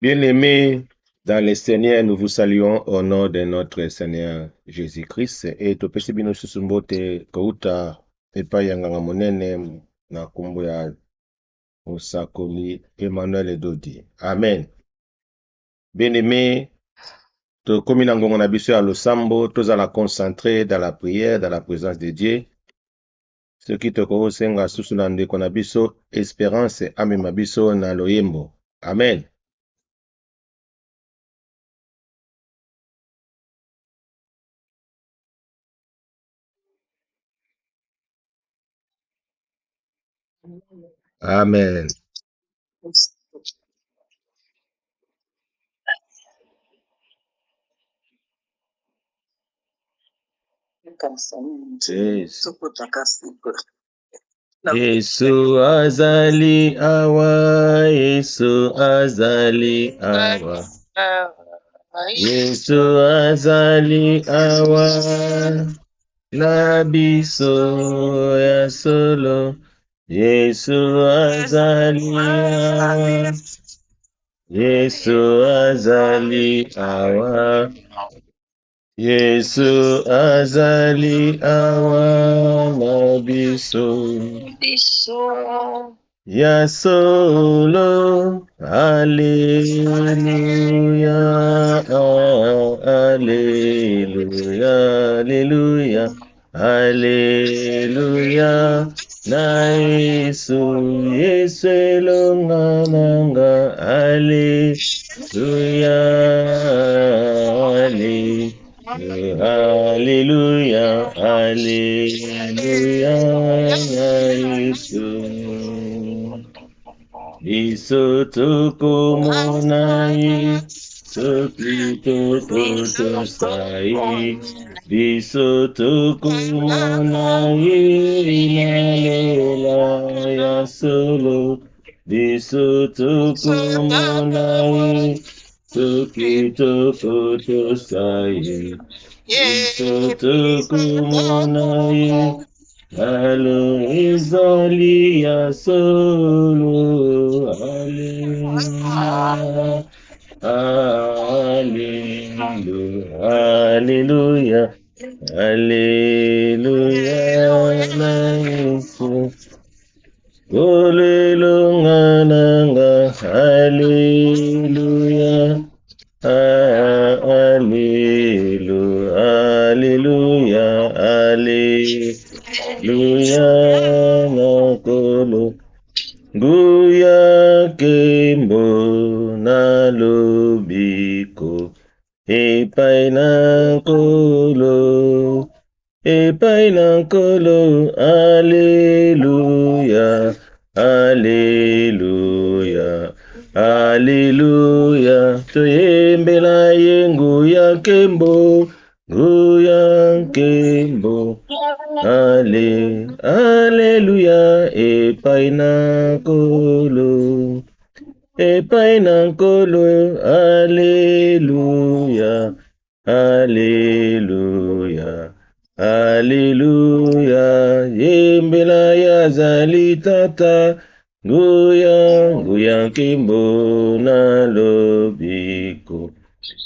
Bien-aimés dans le Seigneur, nous vous saluons au nom de notre Seigneur Jésus-Christ. Et topesi bino susu mbote kauta epai ya nganga monene na nkombo ya mosakoli Emmanuel Edodi. Amen. Bien-aimés, tokomi na ngongo na biso ya losambo, tozala concentré dans la prière, dans la présence de Dieu. Soki tokosenga susu na ndeko na biso espérance amema biso na loyembo. Amen. Amen. Yesu azali awa, Yesu azali awa. Yesu azali awa, na biso ya solo. Yesu azali awa, Yesu azali awa. Yesu azali awa, na biso ya solo. Alleluia, alleluia, alleluia, alleluia. Na Yesu, Yesu elonga nanga. Alleluia, alleluia. Alléluia, Alléluia, Yesu. Biso tokomona ye, soki tokotosai. Biso tokomona ye, nalela ya solo. Biso tokomona ye, soki tokotosai. Biso tokomona ye, alo ezali ya solo. Alleluia, alleluia, alleluia, na Yesu. Olelonga nanga, alleluia. Alléluia, Alléluia, Alléluia, nakolo. Nguya kembo na lobiko, epai nakolo, epai nakolo. Alléluia, Alléluia. Alléluia, toyembela ye nguya kembo, nguya kembo. Alléluia, epai nakolo, epai nakolo. Alléluia, Alléluia, Alléluia, yembela ya zali tata. Nguya kimbo na lobiko,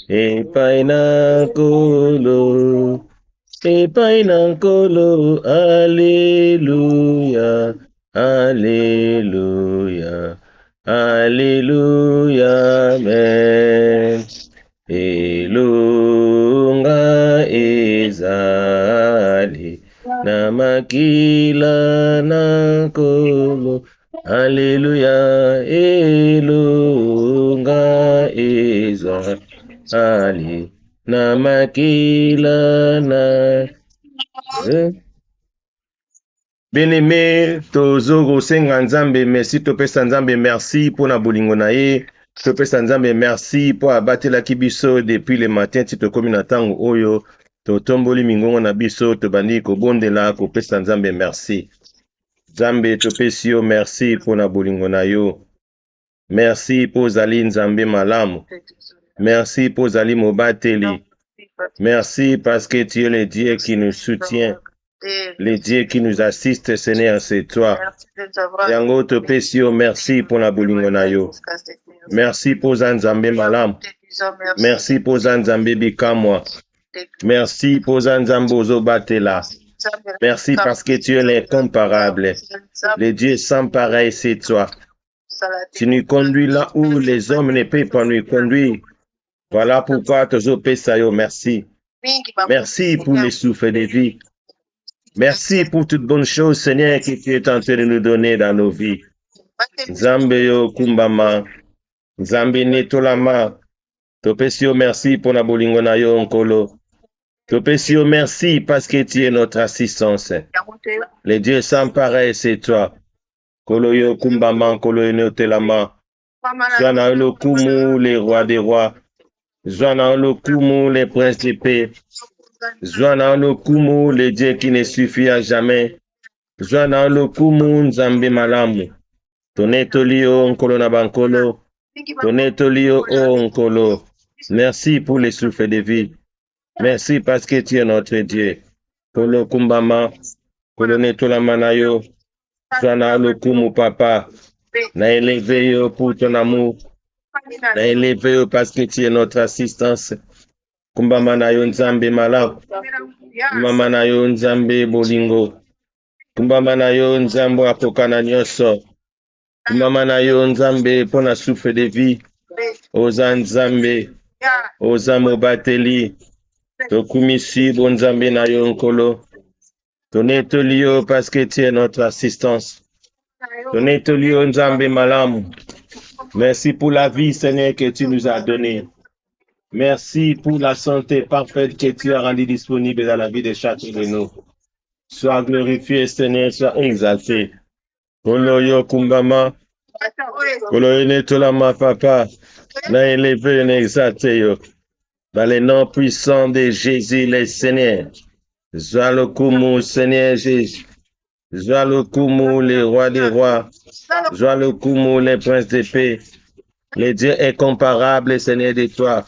epai nakolo, epai nakolo. Alleluia, Alleluia, Alleluia, amen. Elonga ezali na makila nakolo. Alléluia, elonga ezali na makila na. Bien-aimé, tozo senga nzambe merci, topesa nzambe merci pour na bolingo na ye. Topesa nzambe merci pour abatelaki biso depuis le matin ti tokomi na ntango oyo totomboli mingongo na biso tobandi kobondela kopesa nzambe merci. Nzambe topesi yo merci pour na bolingo na yo. Merci pour ozali nzambe malamu. Merci pour ozali mobateli. Merci parce que tu es le Dieu qui nous soutient. Les dieux qui nous assistent, Seigneur, c'est toi. Yango topesio, merci pour la bolingo na yo. Merci pour Zanzambe malam. Merci pour Zanzambe bikamwa. Merci pour Zanzambe ozobatela. Merci parce que tu es l'incomparable. Le Dieu sans pareil, c'est toi. Tu nous conduis là où les hommes ne peuvent pas nous conduire. Voilà pourquoi Tozopesayo, merci. Merci pour les souffles de vie. Merci pour toutes bonnes choses, Seigneur, que tu es en train de nous donner dans nos vies. Zambeyo kumbama, Zambe netolama. Topesio, merci pour la bolingo na yo onkolo. Topesio, merci parce que tu es notre assistance. Le Dieu sans pareil, c'est toi. Koloyo kumbama, koloyo netelama. Joana lo kumu, les rois des rois. Joana lo kumu, les princes de paix. Joana lo kumu, le Dieu qui ne suffit à jamais. Joana lo kumu, Nzambe malamu. Tonetolio onkolo na bankolo. Tonetolio o onkolo. Merci pour les souffles de vie. Merci parce que tu es notre Dieu. Kolo kumbama, kolo netolama na yo. Joana lo kumu papa. Na élevé yo pour ton amour. Na élevé yo parce que tu es notre assistance. Kumbama na yo Nzambe malamu. Kumbama na yo Nzambe bolingo. Kumbama na yo Nzambe akokana nyonso. Kumbama na yo Nzambe pona souffle de vie. Oza Nzambe. Oza mobateli. Tokumisi bon Nzambe na yo nkolo. Tonetolio parce que tu es notre assistance. Tonetolio Nzambe malamu. Merci pour la vie, Seigneur, que tu nous as donnée. Merci pour la santé parfaite que tu as rendue disponible dans la vie de chacun de nous. Sois glorifié, Seigneur, sois exalté. Koloyo kumbama, koloyo netolama papa, na élevé, na exalté yo. Dans le nom puissant de Jésus, le Seigneur. Zalokumu, Seigneur Jésus. Zalokumu, le roi des rois. Zalokumu, le prince de paix. Le Dieu incomparable, Seigneur de toi.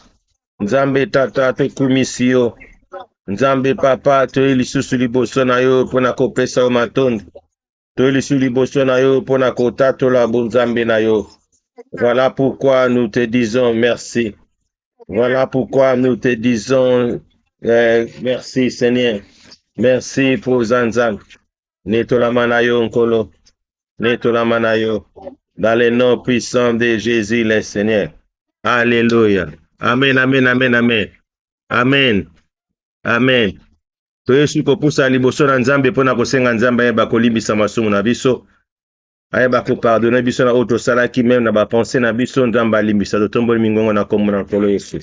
Nzambe tata te kumisio. Nzambe papa to ilisusu liboso na yo pona kopesa o matonde. To ilisusu liboso na yo pona kotato la bonzambe na yo. Voilà pourquoi nous te disons merci. Voilà pourquoi nous te disons merci Seigneur. Merci pour Zanzan. Netolama na yo nkolo. Netolama na yo. Dans le nom puissant de Jésus le Seigneur. Alléluia. Amen, amen, amen, amen. Amen. Amen. Toyesu kopusa liboso na Nzambe pona kosenga Nzambe ayeba kolimbisa masumu na biso. Ayeba kopardonner biso na oto salaki même na ba pensée na biso Nzambe alimbisa totomboli mingongo na kombo na nkolo Yesu.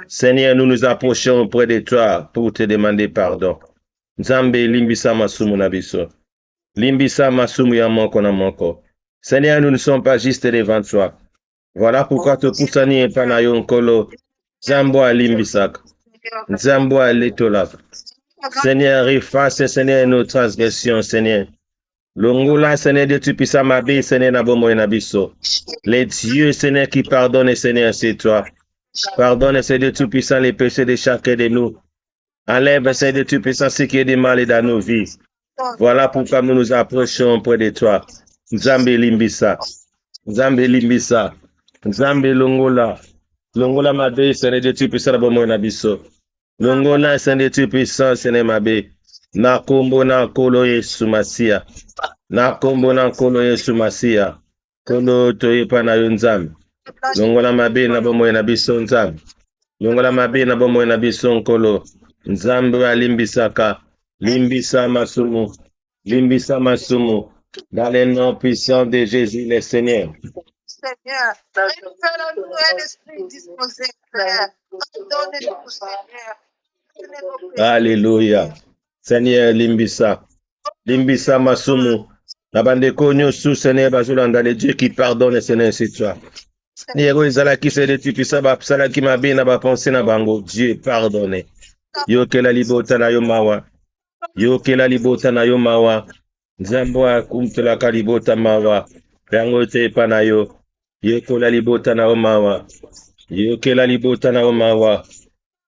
Seigneur, nous nous approchons auprès de toi pour te demander pardon. Nzambe limbisa masumu na biso. Limbisa masumu ya moko na moko. Seigneur, nous ne sommes pas juste devant toi. Voilà pourquoi te poussani et pas na yo nkolo. Nzambo alimbisaka. Nzambo aletolaka. Seigneur, efface, Seigneur, nos transgressions, Seigneur. Longola, Seigneur, Dieu, tu puisses m'abbé, Seigneur, na bomo na biso. Les dieux, Seigneur, qui pardonnent, Seigneur, c'est toi. Pardonne, Seigneur, Dieu, tu puisses les péchés de chacun de nous. Enlève, Seigneur, Dieu, tu puisses ce qui est de mal dans nos vies. Voilà pourquoi nous nous approchons près de toi. Nzambe limbisa. Nzambe limbisa. Nzambe longola. Longola mabe, Seigneur, Dieu, tu puisses la bomo na biso. Longola, Seigneur, tu puissant, Seigneur, mabe. Na kombo na kolo Yesu Masia. Na kombo na kolo Yesu Masia. Kolo toyepa na yo Nzambe. Longola mabe na bomo na biso Nzambe. Longola mabe na bomo na biso nkolo. Nzambe alimbisaka. Limbisa masumu. Limbisa masumu. Dans le nom puissant de Jésus le Seigneur. Seigneur, révèle-nous un esprit disposé, Père. Pardonne-nous, Seigneur. Alléluia. Seigneur, limbisa. Limbisa masumu. Na bandeko nyonso, Seigneur, bazolanda le Dieu qui pardonne, Seigneur, c'est toi. Seigneur, ezalaki Seigneur, tu puisses basalaki mabe na bapense na bango. Dieu, pardonne. Yokela libota na yo mawa. Yokela libota na yo mawa. Nzambo akumtelaka libota mawa. Yango te pa na yo. Yokola libota na yo mawa. Yokela libota na yo mawa.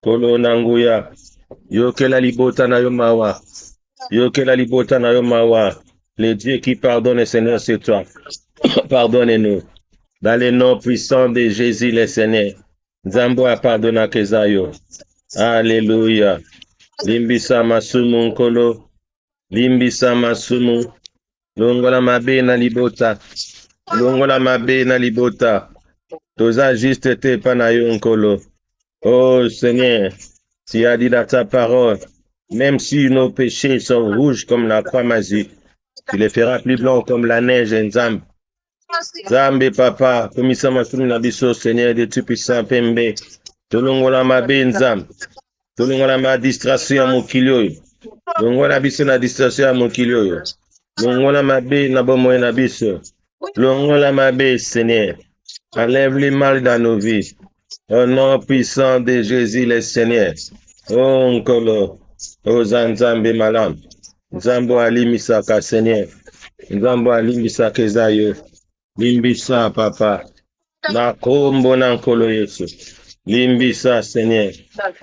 Kolo na nguya. Yokela libota na yo mawa. Yo que la libota na yo mawa. Le Dieu qui pardonne, Seigneur, c'est toi. Pardonnez-nous. Dans le nom puissant de Jésus, le Seigneur. Nzambo a pardonné à Kezayo. Alléluia. Limbisa masumu nkolo. Limbisa masumu. Longola mabe na libota. Longola mabe na libota. Toza juste te panayo nkolo. Oh Seigneur, tu as dit dans ta parole, même si nos péchés sont rouges comme la croix magique, tu les feras plus blancs comme la neige, Nzambe. Nzambe papa, komisa masumu na biso, Seigneur de Tout-Puissant pembe. Tolongola mabe Nzambe. Tolongola ma distraction ya mokili oyo. Longola biso na distraction ya mokili oyo. Longola mabe na bomoi na biso. Longola mabe, Seigneur. Enlève les mal dans nos vies. Au nom puissant de Jésus le Seigneur. Oh Nkolo. Oh Zanzambe malam. Nzambo alimisaka Seigneur. Nzambo alimisaka Ezayo. Limbisa papa. Na kombo na Nkolo Yesu. Limbisa Seigneur.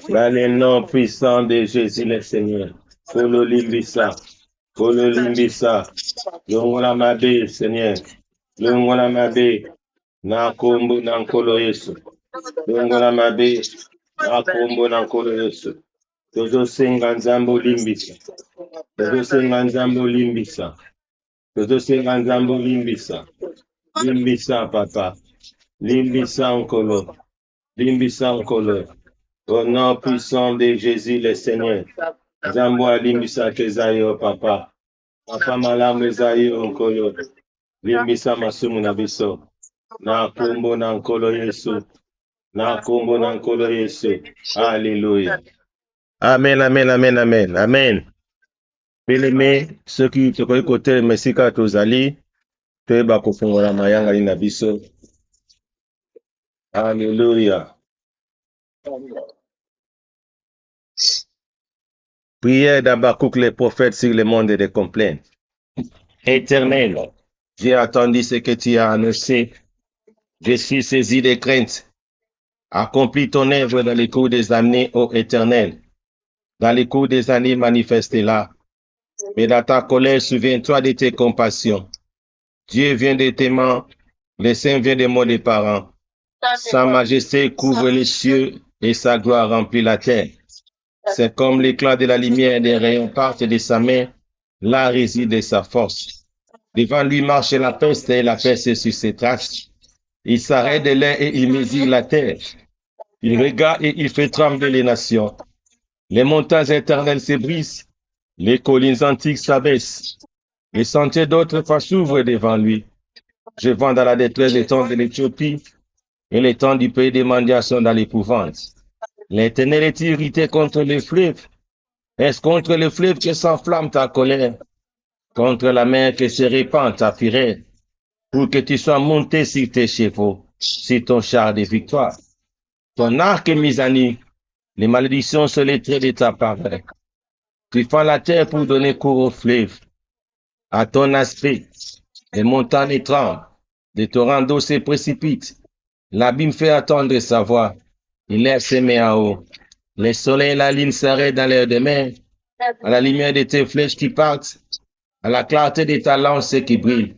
Dans le nom puissant de Jésus le Seigneur. Kolo limbisa. Kolo limbisa. Longola mabe Seigneur. Longola mabe. Na kombo na Nkolo Yesu. Longola mabe. Na kombo na Nkolo Yesu. Tozo senga Nzambo limbisa. Tozo senga Nzambo limbisa. Tozo senga Nzambo limbisa. Limbisa papa. Limbisa Nkolo. Limbisa Nkolo. Au nom puissant de Jésus le Seigneur. Nzambo alimbisa Kezayo papa. Papa malamu Ezayo Nkolo. Limbisa masumu na biso. Na kombo na Nkolo Yesu. Na kombo na Nkolo Yesu. Alléluia. Amen, amen, amen, amen, amen. Bien-aimés, ceux qui te connaissent côté Mesika Tozali, te bakofungola mayanga na biso. Alléluia. Prière d'Abakouk les prophètes sur le monde des complaintes. Éternel, j'ai attendu ce que tu as annoncé. Je suis saisi de crainte. Accomplis ton œuvre dans les cours des années, ô Éternel. Dans les cours des années, manifeste-la. Mais dans ta colère, souviens-toi de tes compassions. Dieu vient de tes mains, le Saint vient de mots des parents. Sa majesté couvre les cieux et sa gloire remplit la terre. C'est comme l'éclat de la lumière, des rayons partent de sa main, là réside sa force. Devant lui marche la peste et la peste sur ses traces. Il s'arrête de l'air et il mesure la terre. Il regarde et il fait trembler les nations. Les montagnes éternelles se brisent, les collines antiques s'abaissent. Les sentiers d'autrefois s'ouvrent devant lui. Je vends dans la détresse les temps de l'Éthiopie et les temps du pays des mendiants sont dans l'épouvante. L'Éternel est irrité contre les fleuves. Est-ce contre le fleuve que s'enflamme ta colère? Contre la mer que se répand ta fureur? Pour que tu sois monté sur tes chevaux, sur ton char de victoire. Ton arc est mis à nu. Les malédictions sont les traits de ta parole. Tu fends la terre pour donner cours au fleuve. À ton aspect, les montagnes tremblent, les torrents d'eau se précipitent. L'abîme fait attendre sa voix. Il lève ses mains en haut. Le soleil et la lune s'arrêtent dans l'air de mer. À la lumière de tes flèches qui partent, à la clarté de ta lance qui brille.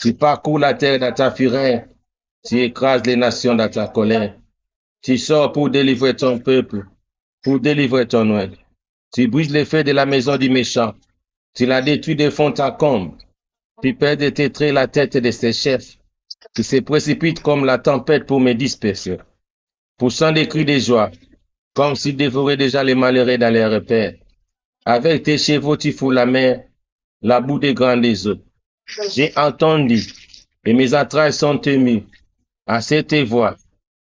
Tu parcours la terre dans ta fureur. Tu écrases les nations dans ta colère. Tu sors pour délivrer ton peuple, pour délivrer ton oeil. Tu brises les feux de la maison du méchant. Tu la détruis de fond en comble. Tu perds de tes traits la tête de ses chefs. Tu se précipites comme la tempête pour me disperser. Poussant des cris de joie, comme s'il dévorait déjà les malheureux dans les repères. Avec tes chevaux, tu fous la mer, la boue des grandes eaux. J'ai entendu, et mes entrailles sont émues. À cette voix,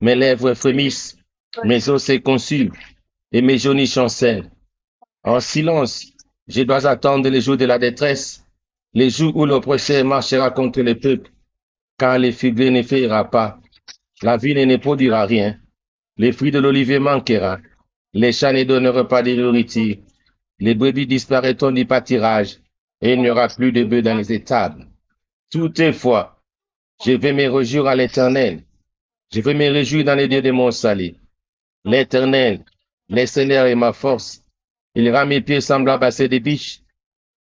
mes lèvres frémissent, mes os se consument, et mes genoux chancellent. En silence, je dois attendre les jours de la détresse, les jours où l'oppresseur marchera contre le peuple, quand les figuiers ne feuillera pas, la vigne ne produira rien, les fruits de l'olivier manquera, les champs ne donneront pas de nourriture, les brebis disparaîtront du pâturage, et il n'y aura plus de bœufs dans les étables. Toutefois, je vais me réjouir à l'Éternel, je vais me réjouir dans les dieux de mon salut. L'Éternel, le Seigneur est ma force, il rend mes pieds semblables à ceux des biches,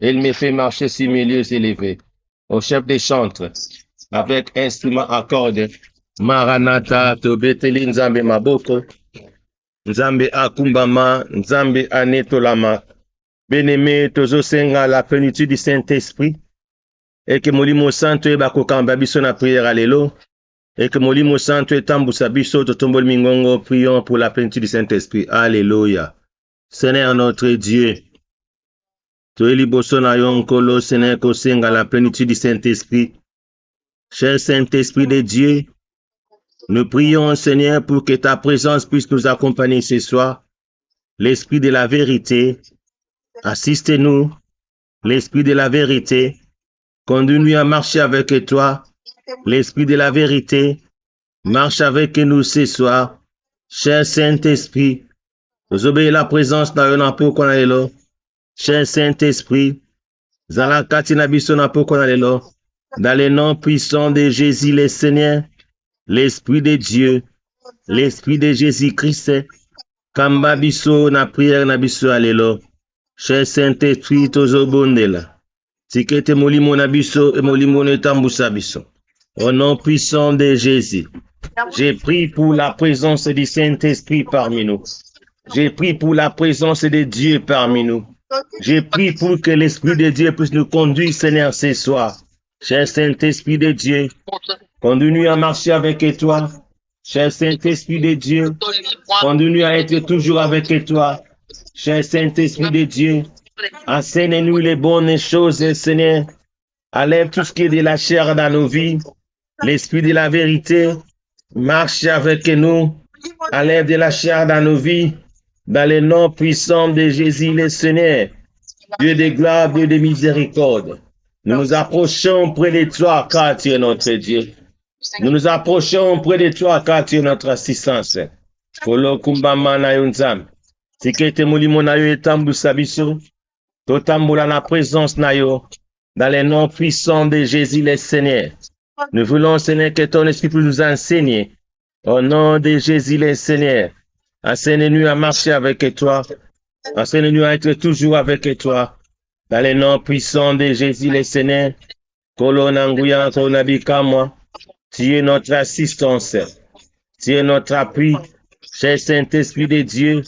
Il me fait marcher sur mes lieux élevés. Au chef des chantres, avec instrument à cordes. Maranatha, Tobeteli Nzambe Maboko. Nzambe akumbama, Nzambe anetolama. Bien-aimé, tozosenga la plénitude du Saint-Esprit. Et que Molimo Santo e bakokamba biso na prière alelo. Et que Molimo Santo e tambusa biso totombol mingongo. Prions pour la plénitude du Saint-Esprit. Alléluia. Seigneur notre Dieu. Toeli boso na yonkolo, Seigneur, kosenga la plénitude du Saint-Esprit. Cher Saint-Esprit de Dieu, nous prions, Seigneur, pour que ta présence puisse nous accompagner ce soir. L'Esprit de la vérité, assiste-nous. L'Esprit de la vérité, conduis-nous à marcher avec toi. L'Esprit de la vérité, marche avec nous ce soir. Cher Saint-Esprit, nous obéissons la présence dans un peu qu'on a là. Cher Saint-Esprit, dans le nom puissant de Jésus le Seigneur, l'Esprit de Dieu, l'Esprit de Jésus-Christ, Kamba biso na prière na biso alelo. Cher Saint-Esprit tozobondela. Tikete molimo na biso et molimo ne tambusa biso. Au nom puissant de Jésus, j'ai prié pour la présence du Saint-Esprit parmi nous. J'ai prié pour la présence de Dieu parmi nous. J'ai prié pour que l'Esprit de Dieu puisse nous conduire, Seigneur, ce soir. Cher Saint-Esprit de Dieu, conduis-nous à marcher avec toi. Cher Saint-Esprit de Dieu, conduis-nous à être toujours avec toi. Cher Saint-Esprit de Dieu, enseigne-nous les bonnes choses, Seigneur. Enlève tout ce qui est de la chair dans nos vies. L'Esprit de la vérité, marche avec nous. Enlève de la chair dans nos vies. Dans le nom puissant de Jésus le Seigneur, Dieu de gloire, Dieu de miséricorde, nous nous approchons près de toi car tu es notre Dieu. Nous nous approchons près de toi car tu es notre assistance. Kolo kumbama na yunzam. Tikete mulimo na yo etambu sabiso. Totambula na présence na yo. Dans le nom puissant de Jésus le Seigneur. Nous voulons, Seigneur, que ton esprit puisse nous enseigner. Au nom de Jésus le Seigneur. Enseigne-nous à marcher avec toi. Enseigne-nous à être toujours avec toi. Dans le nom puissant de Jésus le Seigneur. Kolonanguya Konabikama. Tu es notre assistance. Tu es notre appui. Cher Saint-Esprit de Dieu.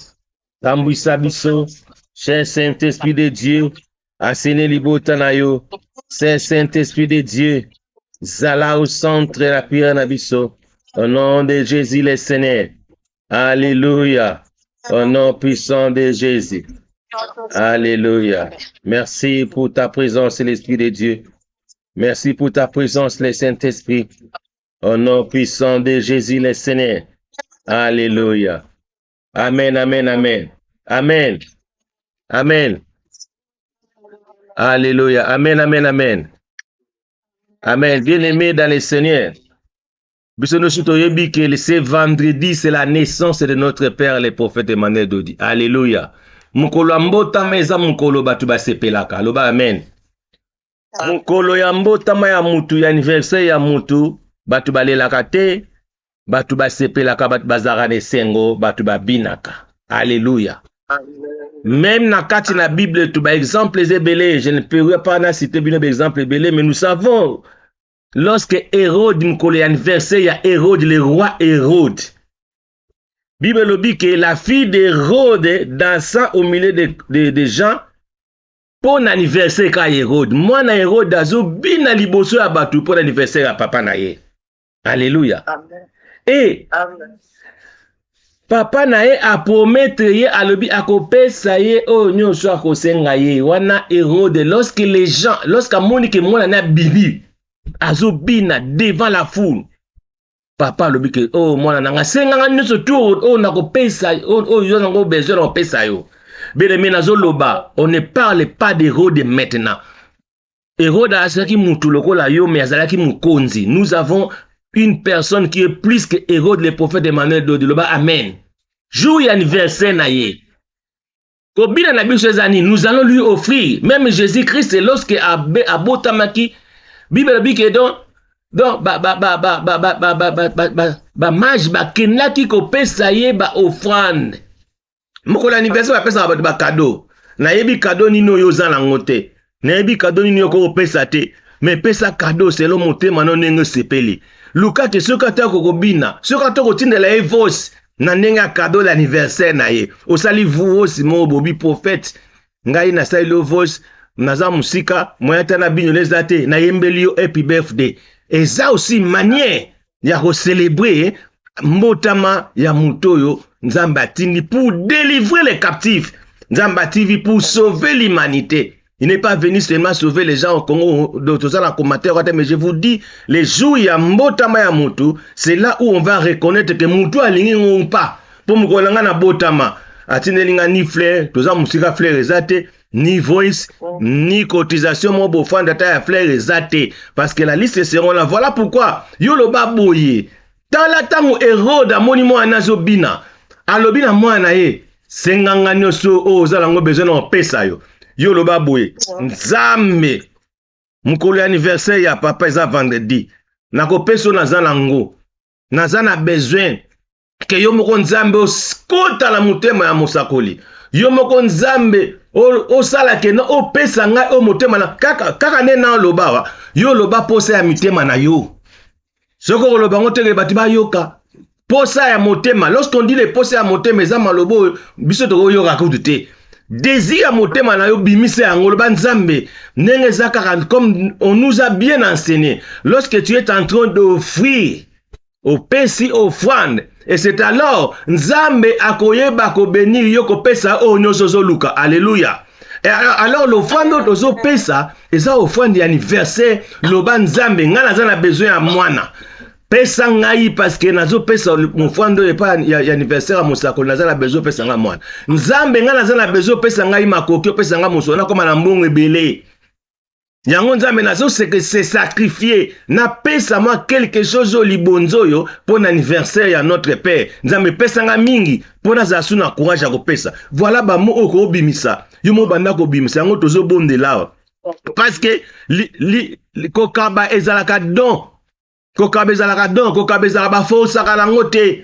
Tambuisabiso. Cher Saint-Esprit de Dieu. Asene Libotanayo. Cher Saint-Esprit de Dieu. Zala au centre de la prière Nabiso. Au nom de Jésus le Seigneur. Alléluia. Au nom puissant de Jésus. Alléluia. Merci pour ta présence, l'Esprit de Dieu. Merci pour ta présence, le Saint-Esprit. Au nom puissant de Jésus, le Seigneur. Alléluia. Amen, amen, amen. Amen. Amen. Alléluia. Amen, amen, amen. Amen. Bien-aimé dans le Seigneur. Ce vendredi, c'est la naissance de notre Père, le prophète Emmanuel Dodi. Alléluia. Mukolo mbota meza mukolo batu basepelaka. Loba amen. Mukolo ya mbota ma ya mutu ya anniversaire ya mutu batu balelaka te, batu basepelaka, batu bazara ne sengo, batu babinaka. Alléluia. Même na kati na Bible tu ba exemple ebele, je ne peux pas citer bien exemple ebele, mais nous savons lorsque Hérode mukolo ya anniversaire ya Hérode, le roi Hérode. Bible dit que la fille d'Hérode dansa au milieu des gens pour l'anniversaire ka Hérode. Moi na Hérode azo bina liboso ya batu pour l'anniversaire à papa na ye. Alléluia. Amen. Et amen. Papa na ye a promettre ye alobi akopesa ye o nyonso akosenga ye wana Hérode lorsque les gens lorsque Monique mona na bibi azo bina devant la foule. Papa lobi ke oh mwana nanga senga nga nyonso tout oh nakopesa oh yo nango besoin nakopesa yo. Bien-aimé nazo loba, on ne parle pas d'Hérode maintenant. Hérode azalaki mutu lokola yo mais azalaki mukonzi. Nous avons une personne qui est plus que Hérode le prophète Emmanuel Dodi. Loba amen. Jour et anniversaire na ye. Kobina na biso ezani, nous allons lui offrir même Jésus-Christ lorsque abotamaki Bible dit que donc maj kenaki kopesa ye ba offrande. Moko l'anniversaire ba pesa ba cadeau. Na yebi cadeau nino yo za nango te. Nebi cadeau nini yoko pesa te. Mais pesa cadeau selon motema no ndenge sepeli. Luka te soka ta kokobina, soka to kotindela evos na ndenge ya cadeau l'anniversaire na ye. Osali vuos mo bobi prophète. Ngai na sali vos naza musika moyata na bino les ate na yembeli yo happy birthday. Et ça aussi manière ya ko célébrer mbotama ya mutoyo Nzambe atindi pour délivrer les captifs. Nzambe atindi pour sauver l'humanité. Il n'est pas venu seulement sauver les gens au Congo, d'autres dans les commentaires, mais je vous dis, les jours il y a mbotama ya mutu, c'est là où on va reconnaître que mutu alingi ou pas. Pour me kolanga na botama, atinelinga ni fleur, toza musika fleur ezate, ni voice, ni cotisation, mon beau fan data ya fleur ezate, parce que la liste seront là. Voilà pourquoi yo loba boye. Tala tango Hérode amoni mwa nazo bina, alobina mwa na ye, senganga nyoso o zalango besoin na pesa yo. Yo loba boye, Nzambe, mukolo anniversaire ya papa eza vendredi, nako peso naza nango, naza na besoin, ke yo moko Nzambe oskota la mutema ya mosakoli, yo moko Nzambe osala ke na opesa ngai o mutema na kaka nena loba wa, yo loba posa ya mitema na yo. Soko loba ngoteke bati ba yoka, posa ya motema, lorsqu'on dit les posa ya motema eza malobo, biso toko yoka kudute. Désir à motema na yo bimise yango loba Nzambe ndenge zakaka comme on nous a bien enseigné lorsque tu es en train d'offrir au pesi offrande et c'est alors Nzambe akoyeba ko bénir yo ko pesa o nyoso zoluka. Alléluia. Et alors l'offrande ozo pesa eza offrande anniversaire loba Nzambe nga naza na besoin ya mwana. Pesa ngai parce que nazo pesa mofando epa ya anniversaire ya mosako naza na besoin pesa nga mwana. Nzambe nga naza na besoin pesa ngai makoki pesa nga mosona koma na mbongo ebele. Yango Nzambe nazo se sacrifier na pesa moi quelque chose au libonzo yo pour l'anniversaire ya notre père. Nzambe pesa nga mingi pour na zasu na courage ya ko pesa. Voilà ba mo oko bimisa. Yo mo banda ko bimisa yango tozo bonde la. Parce que kokaba ezalaka don. Kokabezalaka don, kokabezalaka forçaka lango te.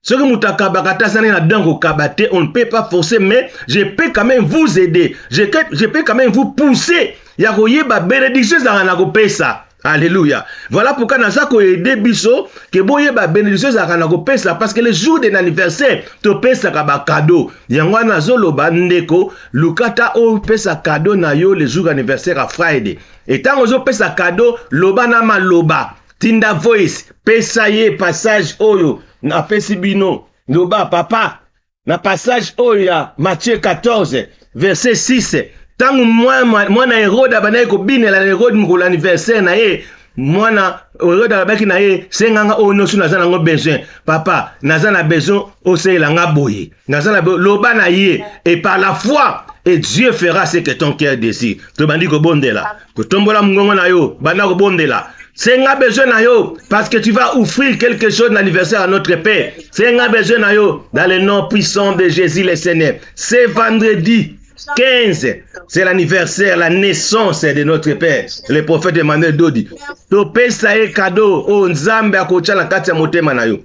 Ce que mutakaba katasane na don kokabate, on ne peut pas forcer, mais je peux quand même vous aider. Je peux quand même vous pousser. Ya koyeba bénédiction za na kopesa. Alléluia. Voilà pourquoi naza ko aider biso ke boyeba bénédiction za na kopesa parce que le jour de l'anniversaire to pesa ka ba cadeau. Yango nazo loba ndeko lukata o pesa cadeau na yo le jour anniversaire à Friday. Et tant ozo pesa cadeau loba na maloba. Tinda voice, pesa ye passage oyo, na pesi bino, loba papa, na passage oyo ya Matthieu 14, verset 6. Tangu mwana Hérode abanaye ko binela Hérode mukolo anniversaire na ye, mwana Hérode abaki na ye, senganga oyo nosu naza nango besoin. Papa, naza na besoin osela nga boye. Naza na loba na ye, et par la foi, et Dieu fera ce que ton cœur désire. To bandi ko bondela, ko tombola mungongo na yo, banda ko bondela. C'est un besoin na yo parce que tu vas offrir quelque chose d'anniversaire à notre Père. C'est un besoin na yo dans le nom puissant de Jésus le Seigneur. C'est vendredi 15, c'est l'anniversaire, la naissance de notre Père. Le prophète Emmanuel Dodi. To pesa e cadeau o Nzambe akotia na kati ya motema na yo.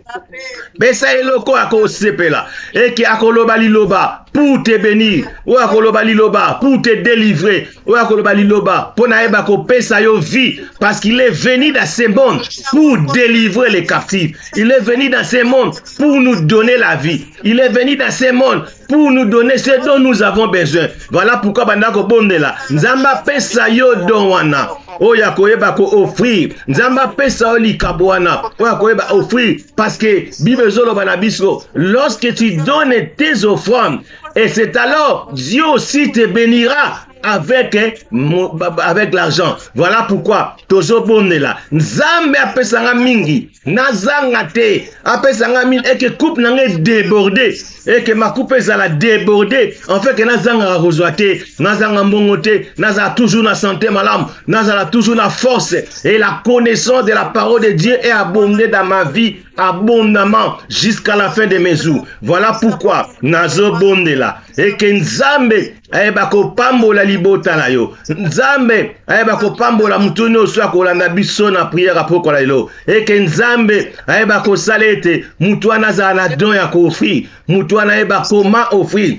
Pesa e loko ako sepela et ki akoloba liloba pour te bénir, ou akoloba liloba pour te délivrer, ou akoloba liloba pour na eba ko pesa yo vie parce qu'il est venu dans ce monde pour délivrer les captifs. Il est venu dans ce monde pour nous donner la vie. Il est venu dans ce monde pour nous donner ce dont nous avons besoin. Voilà pourquoi bandako bondela Nzamba pesa yo don wana oya koyeba ko offrir Nzamba pesa o likabwana oya koyeba offrir parce que Bible zoloba na biso lorsque tu donnes tes offrandes et c'est alors Dieu aussi te bénira avec l'argent. Voilà pourquoi tozo bondela Nzambe apesanga mingi nazanga te apesanga mingi et que coupe nange déborder et que ma coupe ezala déborder en fait que nazanga rozwate nazanga mbongote nazala toujours na santé malam nazala toujours na force et la connaissance de la parole de Dieu est abondée dans ma vie abondamment jusqu'à la fin de mes jours. Voilà pourquoi nazo bondela et que Nzambe ayeba ko pambola libota na yo. Nzambe ayeba ko pambola mutuni oswa ko landa biso na prière apoko la ilo. Et que Nzambe ayeba ko salete mutu anaza na don ya ko offrir. Mutu anaeba koma offrir.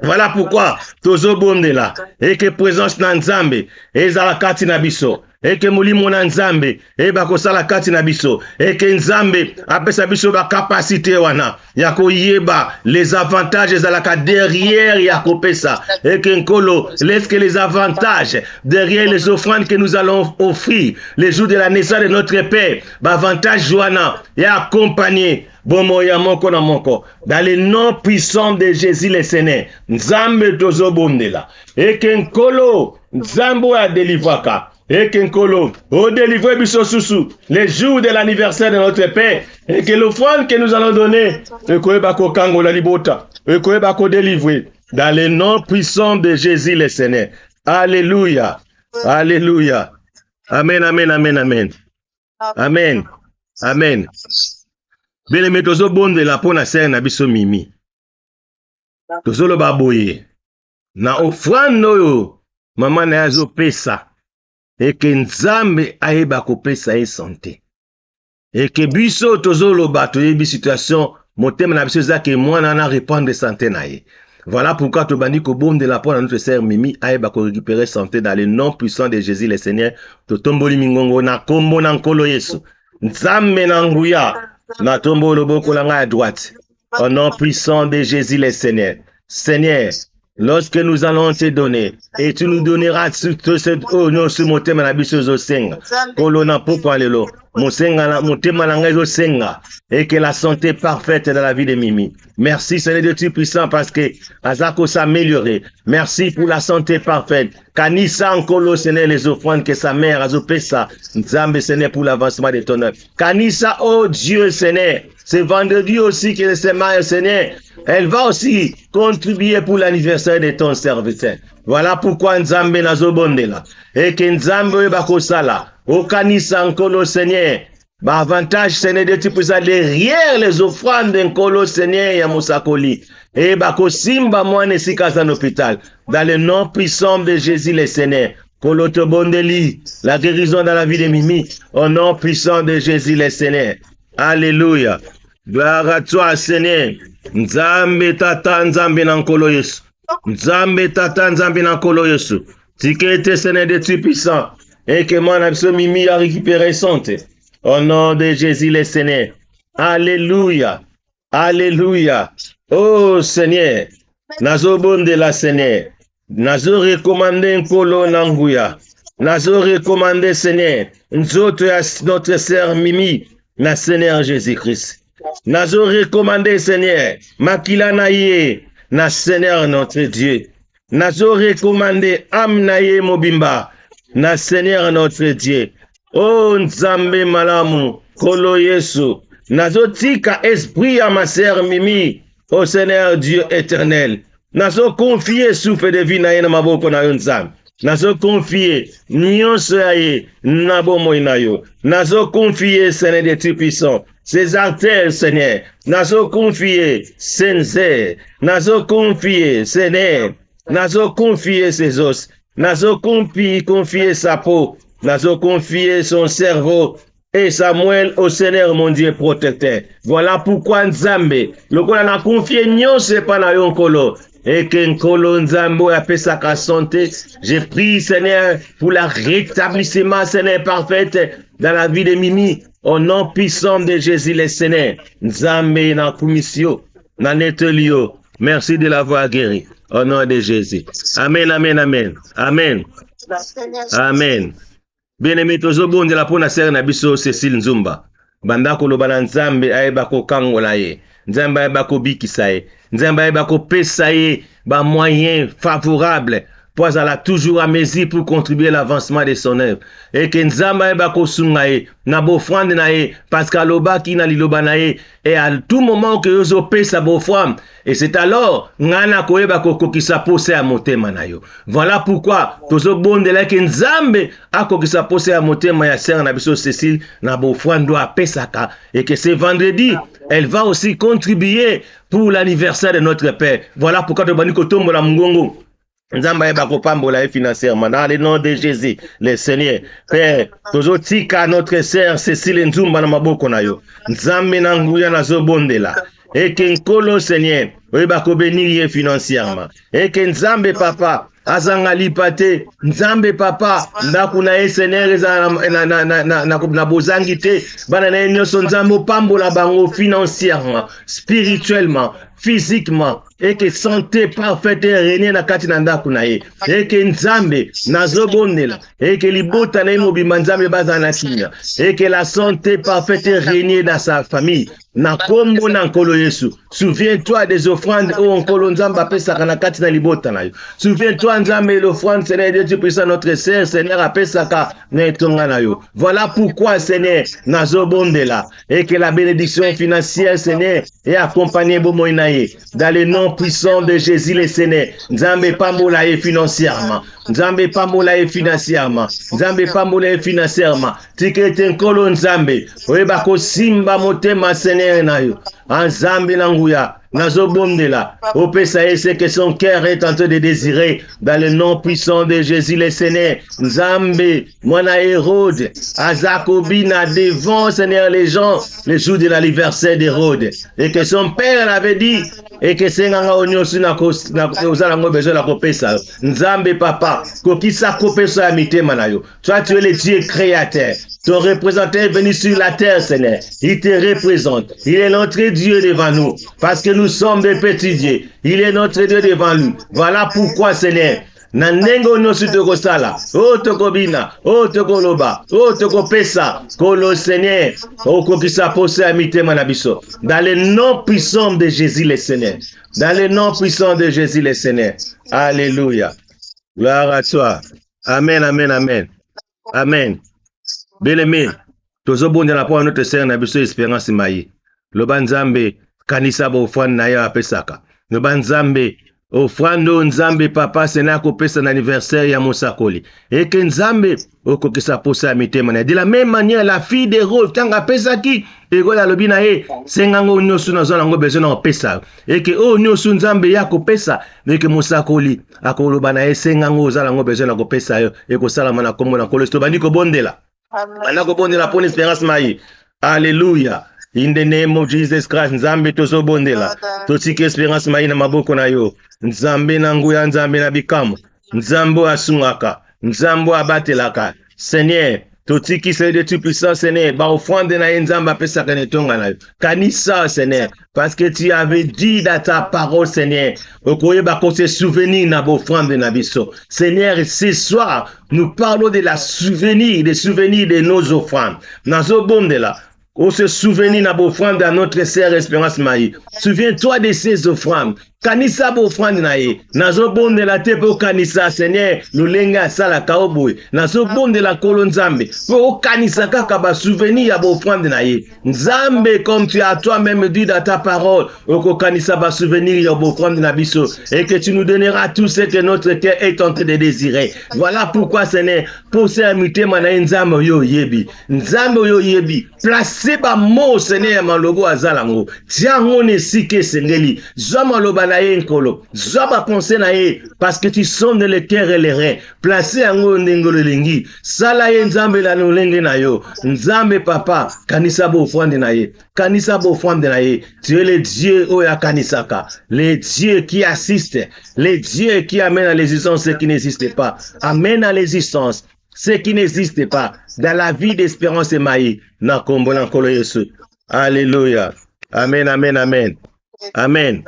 Voilà pourquoi tozo bonde là et que présence na nzambe ezala kati na biso et que molimo na nzambe e bakosala kati na biso et que nzambe apesa biso ba capacité wana ya koyeba les avantages ezalaka derrière ya kopesa et que nkolo laisse que les avantages derrière les offrandes que nous allons offrir les jours de la naissance de notre Père ba avantage wana ya accompagner bomo ya moko na moko dans le nom puissant de Jésus le Seigneur nzambe tozo bondela et que nkolo nzambo ya délivraka et que nkolo o délivrer biso susu les jours de l'anniversaire de notre Père et que l'offrande que nous allons donner et que bako kango la libota et que bako délivrer dans le nom puissant de Jésus le Seigneur. Alléluia. Alléluia. Amen, amen, amen, amen. Amen. Amen. Bien-aimé, tozo bondela pona sere na biso mimi. Tozo lo baboye. Na offrande oyo mama na yazo pesa. Et que nzambe ayeba kopesa ye santé. Et que biso tozo lo bato yebi situation motema na biso zake mwana na répandre santé na ye. Voilà pourquoi tobandi ko bondela pona notre sœur Mimi ayeba ko récupérer santé dans le nom puissant de Jésus le Seigneur. Totomboli mingongo na kombo na nkolo Yesu. Nzambe na nguya. Na tombo loboko la à droite. Au nom puissant de Jésus le Seigneur. Seigneur, lorsque nous allons te donner, et tu nous donneras tout ce nom sur mon thème à la biso senga. Kolona poko lelo. Mon thème à la senga. Et que la santé parfaite dans la vie de Mimi. Merci Seigneur de Dieu puissant parce que Azako s'améliorer. Merci pour la santé parfaite. Kanisa Nkolo Seigneur les offrandes que sa mère a pesa. Nzambe Seigneur pour l'avancement de ton œuvre. Kanisa oh Dieu Seigneur. C'est vendredi aussi que le Seigneur, elle va aussi contribuer pour l'anniversaire de ton serviteur. Voilà pourquoi Nzambe nazo bondela. Et que Nzambe bakosala. Au kanisa Nkolo Seigneur. Bah, avantage, Seigneur, de tu peux aller derrière les offrandes d'un colo, Seigneur, ya Moussakoli. Et bah, simba moi ne sikasa en hôpital. Dans le nom puissant de Jésus, le Seigneur. Kolo te bondeli. La guérison dans la vie de Mimi. Au nom puissant de Jésus, le Seigneur. Alléluia. Gloire à toi, Seigneur. Nzambe tata nzambe nankolo Yesu. Nzambe tata nzambe nankolo Yesu. Tikete, Seigneur, de tu puissant. Et que mon abso Mimi a récupéré santé. Au nom de Jésus le Seigneur. Alléluia. Alléluia. Oh Seigneur. Nazo bonde la Seigneur. Nazo recommandé nkolo nanguya. Nazo recommandé Seigneur. Notre sœur Mimi. Na Seigneur Jésus-Christ. Nazo recommandé Seigneur. Makila naye. Na Seigneur notre Dieu. Nazo recommandé Amnaye Mobimba. Na Seigneur notre Dieu. Oh Nzambe malamu, Kolo Yesu, nazotika esprit à ma sœur Mimi, au Seigneur Dieu éternel. Nazo confier souffle de vie na ye na maboko na yo Nzambe. Nazo confier nyonso ya ye na bomoi na yo. Nazo confier Seigneur de Dieu puissant. Ses artères, Seigneur. Nazo confier Seigneur. Nazo confier Seigneur. Nazo confier ses os. Nazo confier sa peau. Nazo confier son cerveau et Samuel au Seigneur mon Dieu protecteur. Voilà pourquoi Nzambe, le qu'on a confié nyonse pa na yo nkolo. Et que nkolo Nzambe a fait sa santé. J'ai pris Seigneur pour le rétablissement Seigneur parfait dans la vie de Mimi. Au nom puissant de Jésus le Seigneur. Nzambe na commission, na netelio. Merci de l'avoir guéri. Au nom de Jésus. Amen, amen, amen. Amen. Amen. Bien-aimé, tozo bonde la pona sere na biso Cécile Nzumba. Banda koloba na Nzambe ayeba ko kangola ye. Nzambe ayeba ko bikisa ye. Nzambe ayeba ko pesa ye ba moyen favorable pour la toujours à mesure pour contribuer à l'avancement de son œuvre. Et que Nzambe ayeba ko sunga ye na bofrande na ye parce qu'à loba ki na liloba na ye et à tout moment que yozo pesa bofrande et c'est alors ngana koyeba ko kokisa pose à motema na yo. Voilà pourquoi tozo bonde la ke Nzambe akokisa pose à motema ya sœur na biso Cécile na bofrande do apesaka et que ce vendredi elle va aussi contribuer pour l'anniversaire de notre Père. Voilà pourquoi tobani ko tombola mungongo. Nzamba eba kopambola financièrement dans le nom de Jésus le Seigneur Père tozo tika notre sœur Cécile Nzumba na maboko na yo Nzambe na nguya na zobondela et que nkolo Seigneur oyeba ko bénir financièrement et que nzambe papa azanga lipate nzambe papa ndako na ye Seigneur eza na bozangi te bana na ye nyonso nzambe opambola bango financièrement spirituellement physiquement et que santé parfaite renie na kati na ndako na ye et que nzambe nazobondela et que libota na ye mobimba nzambe bazala na kimia et que la santé parfaite renie dans sa famille na kombo na nkolo Yesu. Souviens-toi des offrandes o nkolo nzambe apesaka na kati na libota na yo. Souviens-toi nzambe l'offrande Seigneur Dieu tu puissant notre Seigneur Seigneur apesaka na etonga na yo. Voilà pourquoi Seigneur nazobondela et que la bénédiction financière Seigneur est accompagnée bomo na ye dans le nom puissant de Jésus le Seigneur. Nzambe pambola ye financièrement. Nzambe pambola ye financièrement. Nzambe pambola ye financièrement. Tikete nkolo nzambe oyeba ko simba motema Seigneur na yo. Nzambe na nguya nazobondela opesa ye ce que son cœur est en train de désirer dans le nom puissant de Jésus le Seigneur. Nzambe mwana Hérode azakobina devant Seigneur les gens le jour de l'anniversaire d'Hérode et que son père l'avait dit et que senganga onyosu na kozala ngo besoin la kopesa nzambe papa kokisa kopesa ya mitema na yo. Toi tu es le Dieu créateur. Ton représentant est venu sur la terre, Seigneur. Il te représente. Il est notre Dieu devant nous. Parce que nous sommes des petits dieux. Il est notre Dieu devant nous. Voilà pourquoi, Seigneur. Nanengo no sutoko sala, otoko bina, otoko loba, otoko pesa, kolo Seigneur, okokisa pose à mitema na biso. Dans le nom puissant de Jésus le Seigneur. Dans le nom puissant de Jésus le Seigneur. Alléluia. Gloire à toi. Amen, amen, amen. Amen. Bien-aimé, tozobondela pour notre Seigneur na biso espérance mayi. Loba nzambe kanisa bo offrande na ya apesaka. Loba nzambe offrande nzambe papa sena kopesa na anniversaire ya mosakoli. Et que nzambe okokisa posa mitema na. De la même manière la fille de Rose tanga pesaki egola lobi na ye sengango nyosu na zona ngo besoin na pesa. Et que o nyosu nzambe ya kopesa mais que mosakoli akoloba na ye sengango zala ngo besoin na kopesa yo e kosala mana kombo na kolesto bandi ko bondela. Anakobondela pour l'espérance mayi. Alléluia. In the name of Jesus Christ. Nzambe tozobondela. Totiki espérance mayi na maboko na yo. Nzambe na nguya nzambe na bikamu. Nzambo asungaka. Nzambo abatelaka. Seigneur, totiki c'est de tout puissant Seigneur. Ba offrande na nzamba pesa kanetonga na yo. Kanisa Seigneur. Parce que tu avais dit dans ta parole, Seigneur, okoye bako se souvenir na offrande na biso. Seigneur, ce soir, nous parlons de la souvenir, des souvenirs de nos offrandes. Nazo bondela. On se souvenir na offrande à notre sœur Espérance Maï. Souviens-toi de ces offrandes. Kanisa bo offrande na ye. Nazo bonde la te po kanisa Seigneur. Lulenga sala kaoboy. Nazo bonde la kolonzambe. Po kanisa kaka ba souvenir ya bo offrande na ye. Nzambe comme tu as toi-même dit dans ta parole. Oko kanisa ba souvenir ya bo offrande na biso. Et que tu nous donneras tout ce que notre cœur est en train de désirer. Voilà pourquoi Seigneur. Pour se amiter mana nzambe yo yebi. Nzambe yo yebi. Placez ba mo Seigneur malobo azalango. Tiango ne sike sengeli. Zoma loba na ye nkolo. Zoba pensé na ye. Parce que tu sonnes le cœur et les reins. Placez ango ndengolo lengi. Sala ye nzambe la nolenge na yo. Nzambe papa. Kanisa bo offrande na ye. Kanisa bo offrande na ye. Tu es le Dieu oya kanisaka. Le Dieu qui assiste. Le Dieu qui amène à l'existence ce qui n'existe pas. Amène à l'existence ce qui n'existe pas dans la vie d'Espérance et Maï. Na kombo na nkolo Yesu. Alléluia. Amen, amen, amen. Amen.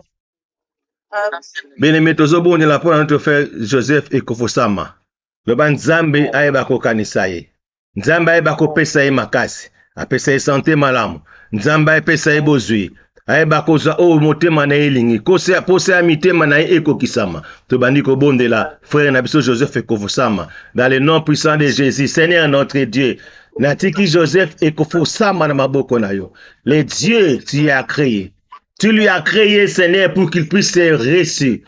Bien-aimé, tozobonde la pour notre frère Joseph et Kofosama. Le ban Nzambe aeba ko kanisa ye. Nzambe aeba ko pesa ye makasi. Apesa ye santé malamu. Nzambe apesa ye bozwi. Aeba ko za o motema na elingi. Kose apose ya mitema na ekokisama. Tobandi ko bonde la frère na biso Joseph et Kofosama. Dans le nom puissant de Jésus, Seigneur notre Dieu. Natiki Joseph et Kofosama na maboko na yo. Le Dieu tu as créé. Tu lui as créé, Seigneur, pour qu'il puisse se réussir.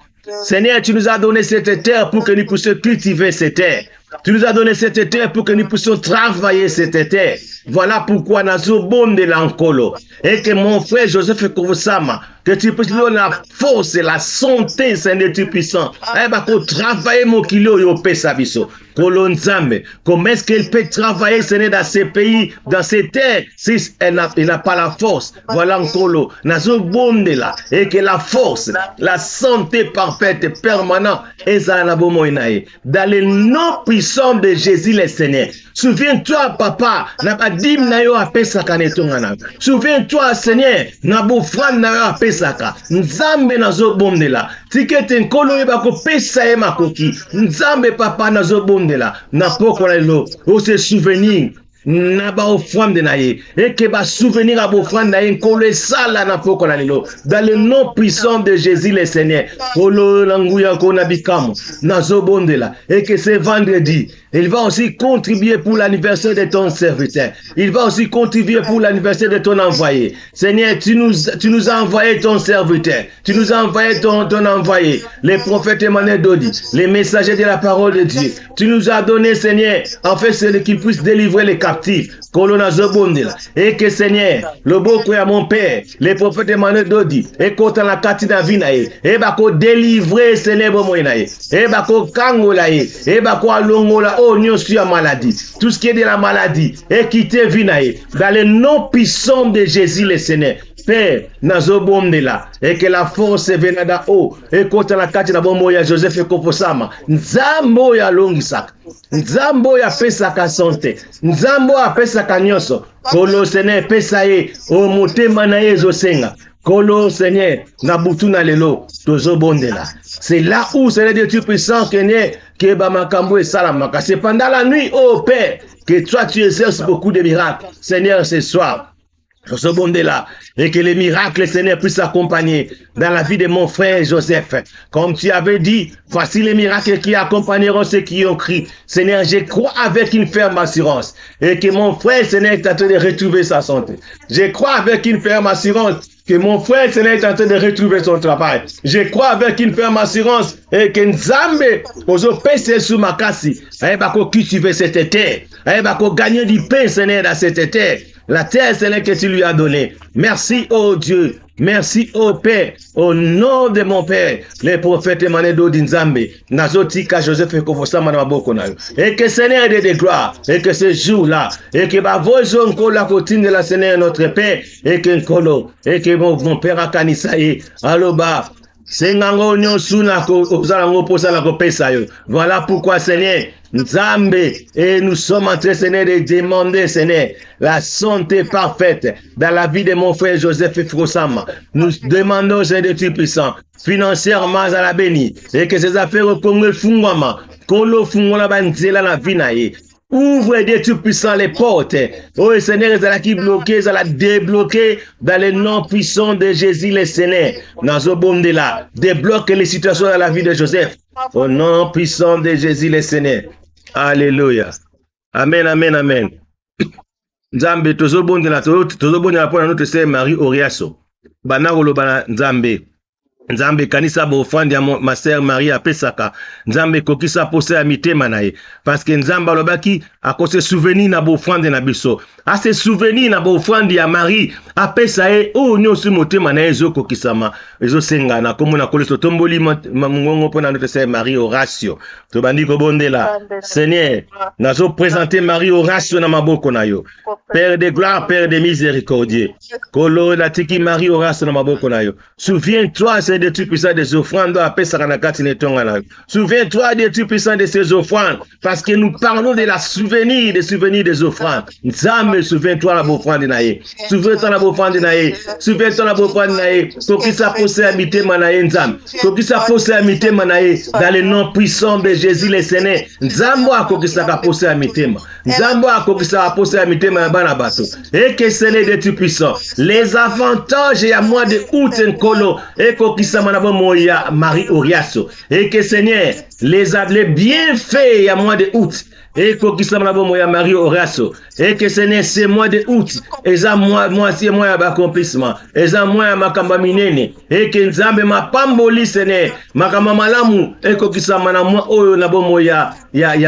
Seigneur, tu nous as donné cette terre pour que nous puissions cultiver cette terre. Tu nous as donné cette terre pour que nous puissions travailler cette terre. Voilà pourquoi nazo bonde l'ankolo. Et que mon frère Joseph Kovosama, que tu puisses donner la force et la santé, Seigneur Dieu puissant. Eh ben, qu'on travaille mon kilo yo pesa biso. Kolonzambe. Comment est-ce qu'elle peut travailler, Seigneur, dans ces pays, dans ces terres, si elle n'a pas la force? Voilà encore, nazo bonde là. Et que la force, la santé parfaite et permanente, et ça n'a pas moyen. Dans le nom puissant de Jésus le Seigneur. Souviens-toi, papa, n'a pas dit na yo apesaka netongana. Souviens-toi, Seigneur, na bofran na yo apesaka. Nzambe nazo bonde là. Tikete nkolo yeba ko pesa e makoki. Nzambe papa nazo bonde là. Na poko la lo. O se souvenir. Na ba offrande na ye et que ba souvenir à offrande na ye nkolo sala na poko na lelo dans le nom puissant de Jésus le Seigneur kolo languya ko na bikamo na zobondela et que ce vendredi il va aussi contribuer pour l'anniversaire de ton serviteur. Il va aussi contribuer pour l'anniversaire de ton envoyé. Seigneur, tu nous as envoyé ton serviteur. Tu nous as envoyé ton envoyé. Les prophètes Emmanuel Dodi, les messagers de la parole de Dieu. Tu nous as donné, Seigneur, en fait, c'est qu'il puisse délivrer les captifs. Et que, Seigneur, le beau à mon Père, les prophètes Emmanuel Dodi, et quand la katina vinae, et bako délivrer, Seigneur, et bako kangolae, et bako alongola. Oh, nous sommes maladie. Tout ce qui est de la maladie, et quitter Vinae, dans le nom puissant de Jésus le Seigneur. Père, nazo bombe là, et que la force vienne da haut, et contre la carte na bombo ya Joseph Ekofosama, nzambo ya longisak, nzambo ya pesa ka santé, nzambo ya pesa ka nyonso, kolo Seigneur pesa ye, o motema na ye zosenga. Kolo Seigneur, na butu na lelo, tozo bonde là. C'est là où Seigneur Dieu tu puissant que Bamakambo et Salamaka. C'est pendant la nuit, oh Père, que toi tu exerces beaucoup de miracles. Seigneur, ce soir, ce bonde là, et que les miracles, Seigneur, puissent accompagner dans la vie de mon frère Joseph. Comme tu avais dit, voici les miracles qui accompagneront ceux qui ont crié. Seigneur, je crois avec une ferme assurance. Et que mon frère, Seigneur, est en train de retrouver sa santé. Je crois avec une ferme assurance que mon frère Seigneur est en train de retrouver son travail. Je crois avec une ferme assurance et que Nzambe ozo pese sous ma kasi. Bako cultiver cette terre. Bako gagner du pain Seigneur dans cette terre. La terre Seigneur que tu lui as donnée. Merci oh Dieu. Merci au Père, au nom de mon Père, les prophètes Emmanuel Dodi Nzambe, Nazotika Joseph Ekofosama na maboko na yo. Et que Seigneur ait de gloire, et que ce jour-là, et que ma voix encore la continue de la Seigneur notre Père, et que Nkolo, et que mon Père Akanisaye, aloba. Voilà pourquoi, Seigneur, Nzambe, et nous sommes en train, Seigneur, de demander, Seigneur, la santé parfaite dans la vie de mon frère Joseph Efrosama. Nous demandons, Seigneur, Dieu puissant, financièrement à la béni, et que ces affaires au Congo fungwama, kolo fungwala banzela la vinaye. Ouvre Dieu tout puissant les portes. Oh Seigneur, ils qui bloqué, ils la débloquer dans le nom puissant de Jésus le Seigneur. Nazobonde là, débloque les situations dans la vie de Joseph. Au nom puissant de Jésus le Seigneur. Alléluia. Amen, amen, amen. Nzambe tozobonde là, tozobonde là pour notre sœur Marie Oriaso. Banarolo bana Nzambe. Nzambe kanisa bofandi ya ma sœur Marie apesaka. Nzambe kokisa pose ya mitema na ye. Parce que Nzambe alobaki akose souvenir na bofandi na biso. A se souvenir na bofandi ya Marie apesa ye o nyosu motema na ezo kokisama. Ezo senga na komona koleso tomboli mungongo pona notre sœur Marie Horatio. To bandi ko bondela. Seigneur, nazo présenter Marie Horatio na maboko na yo. Père de gloire, Père de miséricorde. Kolo la tiki Marie Horatio na maboko na yo. Souviens-toi de tu puissant des offrandes à Pessaranakati Netongana. Souviens-toi de tu puissant de ces offrandes, parce que nous parlons de la souvenir, des souvenirs des offrandes. Nzambe, souviens-toi la offrande naïe. Souviens-toi la offrande naïe. Souviens-toi la offrande naïe. Koki sa posé habiter manaïe Nzambe. Koki sa posé habiter manaïe dans le nom puissant de Jésus le Seigneur. Nzambo a koki sa posé habiter ma. Nzambo a koki sa posé habiter ma banabato. Et que Seigneur de tu puissant. Les avantages et à mois de août en colo et koki Marie Oriaso, et que Seigneur, les bienfaits à mois de août, et kokisama na bomo ya Marie Horacio et que Seigneur ce mois de août eza mois ya accomplissement eza mois ya makamba minene et que Nzambe mapamboli Seigneur makamba malamu et kokisama na mois oyo na bomo ya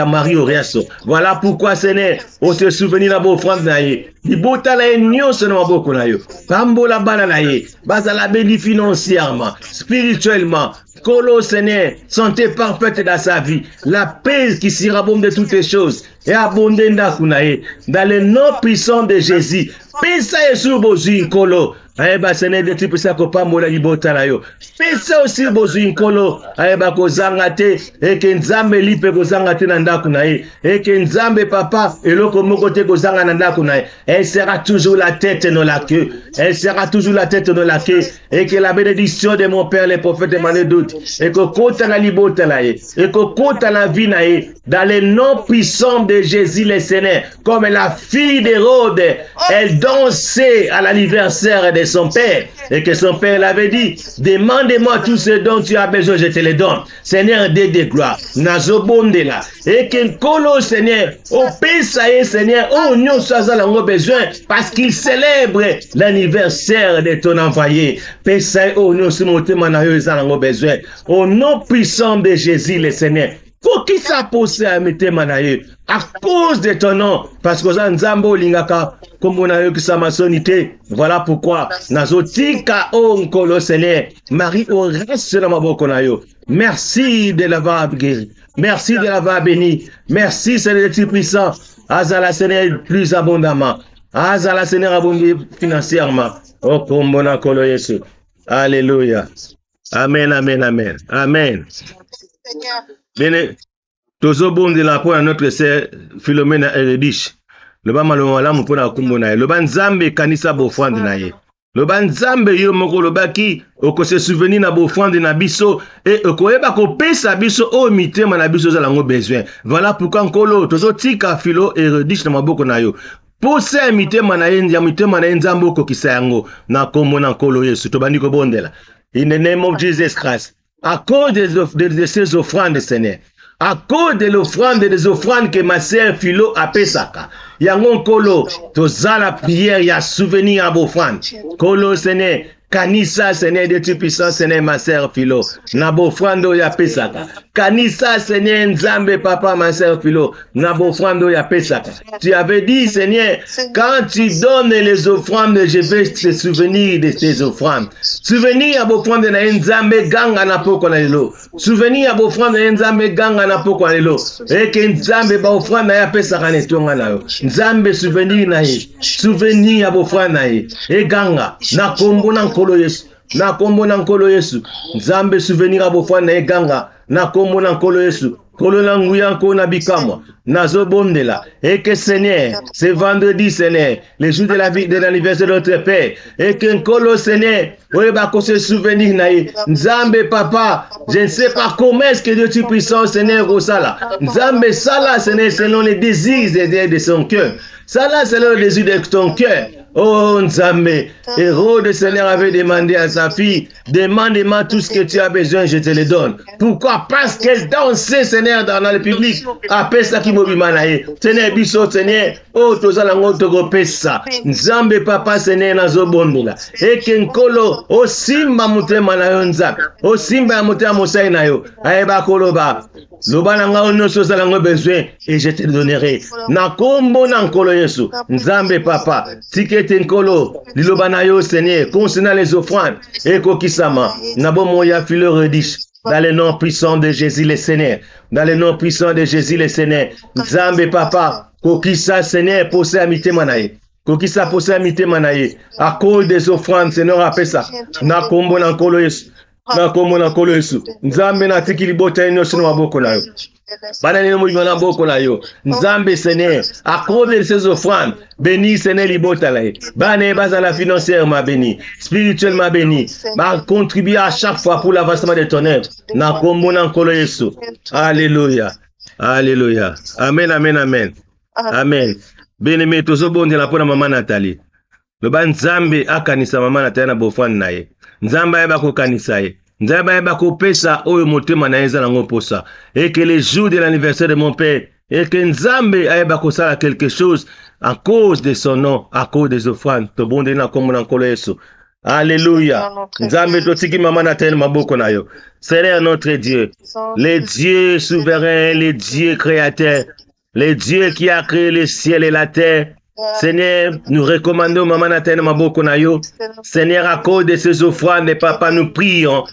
Marie Horacio. Voilà pourquoi Seigneur on se souvenir na bo offrande na ye libota la nyonso na maboko na yo pambola bana na ye bazala béni financièrement spirituellement Kolo Seigneur, santé parfaite dans sa vie, la paix qui sera bonne de toutes les choses et abondée dans le nom puissant de Jésus. Pesa sur Bozu Kolo. Aeba Seigneur de type ça ko pambola libota na yo. Pesa aussi Bozu Kolo. Aeba ko zangate et que Nzambe lipe ko zangate na ndaku na ye. Et que Nzambe papa eloko moko te ko zanga na ndaku na ye. Elle sera toujours la tête non la queue. Elle sera toujours la tête non la queue. Et que la bénédiction de mon père les prophètes de Manédoute et que compte la libota na ye. Et que compte la vie na ye dans le nom puissant de Jésus le Seigneur. Comme la fille d'Hérode, elle dansait à l'anniversaire de son père et que son père l'avait dit, demande-moi tout ce dont tu as besoin, je te le donne. Seigneur, de gloire, nazobondela et que kolo Seigneur, au pays Seigneur, oh nous avons besoin parce qu'il célèbre l'anniversaire de ton envoyé. Pesa oh nous avons besoin. Au nom puissant de Jésus le Seigneur. Pour qui ça pose à mettre manaye à cause de ton nom parce que Nzambo lingaka comme on a eu que sa maçonnité. Voilà pourquoi nazotika onkolo Seigneur Marie Horacio na maboko na yo. Merci de l'avoir guéri. Merci de l'avoir béni. Merci Seigneur de puissant. Azala Seigneur plus abondamment. Azala Seigneur abondé financièrement. Oh kombona kolo Yesu. Alléluia. Amen, amen, amen. Amen. Bien, tozo bondi la pour notre sœur Philomène Eredish. Le ba malo malamu pour na kumbo na ye. Le ba Nzambe kanisa bo fwande na ye. Le ba Nzambe yo moko le ba ki oko se souvenir na bo fwande na biso et oko eba ko pesa biso o mitema na biso za lango besoin. Voilà pourquoi nkolo tozo tika Philo Eredish na maboko na yo. Pour se mitema na ye ya mitema na Nzambe oko kisango na kombo na nkolo Yesu to bandi ko bondela. In the name of Jesus Christ. À cause de ces offrandes, Seigneur, à cause de l'offrande des offrandes que ma sœur Philo a pesaka, yangon kolo, tozala prière, ya souvenir à offrande. Kolo, Seigneur, kanisa, Seigneur, de tu puissant, Seigneur, ma sœur Philo, na bofrando ya pesaka. Kanisa, Seigneur, Nzambe, papa, ma sœur Philo, na bofrando ya pesaka. Tu avais dit, Seigneur, quand tu donnes les offrandes, je vais te souvenir de tes offrandes. Souvenir à bofrande na Nzambe, ganga na poko na lelo. Souvenir à bofrande na Nzambe, ganga na poko na lelo. Et que Nzambe, ba offrande na ya pesaka na tonga na yo. Nzambe, souvenir na ye. Souvenir à bofrande na ye. Et ganga, na kombo na nkolo Yesu. Na kombo na nkolo Yesu. Nzambe, souvenir à bofrande na ye ganga. Na kombo na nkolo Yesu. Kolo na nguya nko na bikamwa. Nazo bondela. Et que Seigneur, c'est vendredi Seigneur, le jour de la vie de l'anniversaire de notre Père. Et que nkolo Seigneur, oeba ko se souvenir na ye. Nzambe papa, je ne sais pas comment est-ce que Dieu tu puissant Seigneur Rosala. Nzambe sala Seigneur selon les désirs de son cœur. Sala selon le désir de ton cœur. Oh Nzambe, Hérode Seigneur avait demandé à sa fille, demande-moi tout ce que tu as besoin, je te le donne. Pourquoi? Parce qu'elle dansait Seigneur dans le public. Après ça qui m'obimanaye. Seigneur biso Seigneur, oh tozala ngoto go pesa. Nzambe papa Seigneur nazo bondela. Eke nkolo, o simba mutema na yo Nzambe. O simba ya mutema mosai na yo. Aeba koloba. Loba na nga ono sozala ngo besoin et je te le donnerai. Na kombo na nkolo Yesu. Nzambe papa, tikete nkolo, liloba na yo Seigneur, concernant les offrandes, et kokisama, nabo moya Philo Eredish, dans le nom puissant de Jésus le Seigneur, dans le nom puissant de Jésus le Seigneur, Nzambe papa, kokisa Seigneur, posé à mite manaye, kokisa posé à mite manaye, à cause des offrandes, Seigneur appelle ça, na kombo na nkolo Yesu, na kombo na nkolo Yesu, Nzambe na tikili bota ino sino maboko na yo. Bana neno mwana boko na yo. Nzambe Seigneur, à cause de ces offrandes, béni Seigneur libota la. Bana bazala financièrement béni, spirituellement béni. Ba contribuer à chaque fois pour l'avancement de ton œuvre. Na kombo na nkolo Yesu. Alléluia. Alléluia. Amen, amen, amen. Amen. Bien-aimé, tozo bonde la pona maman Nathalie. Le ban Nzambe akanisa maman Nathalie na bofan na ye. Nzambe ayeba ko kanisa ye. Nzambe ayeba ko pesa oyo motema na eza nango posa. Et que le jour de l'anniversaire de mon père et que Nzambe ayeba kosala quelque chose à cause de son nom, à cause des offrandes. Tobonde na kombo na nkolo Yesu. Alléluia. Nzambe totiki mama na tene maboko na yo. Seigneur notre Dieu, les dieux souverains, les dieux créateurs, les dieux qui a créé le ciel et la terre. Seigneur, nous recommandons maman na tene maboko na yo. Seigneur, à cause de ces offrandes, papa, nous prions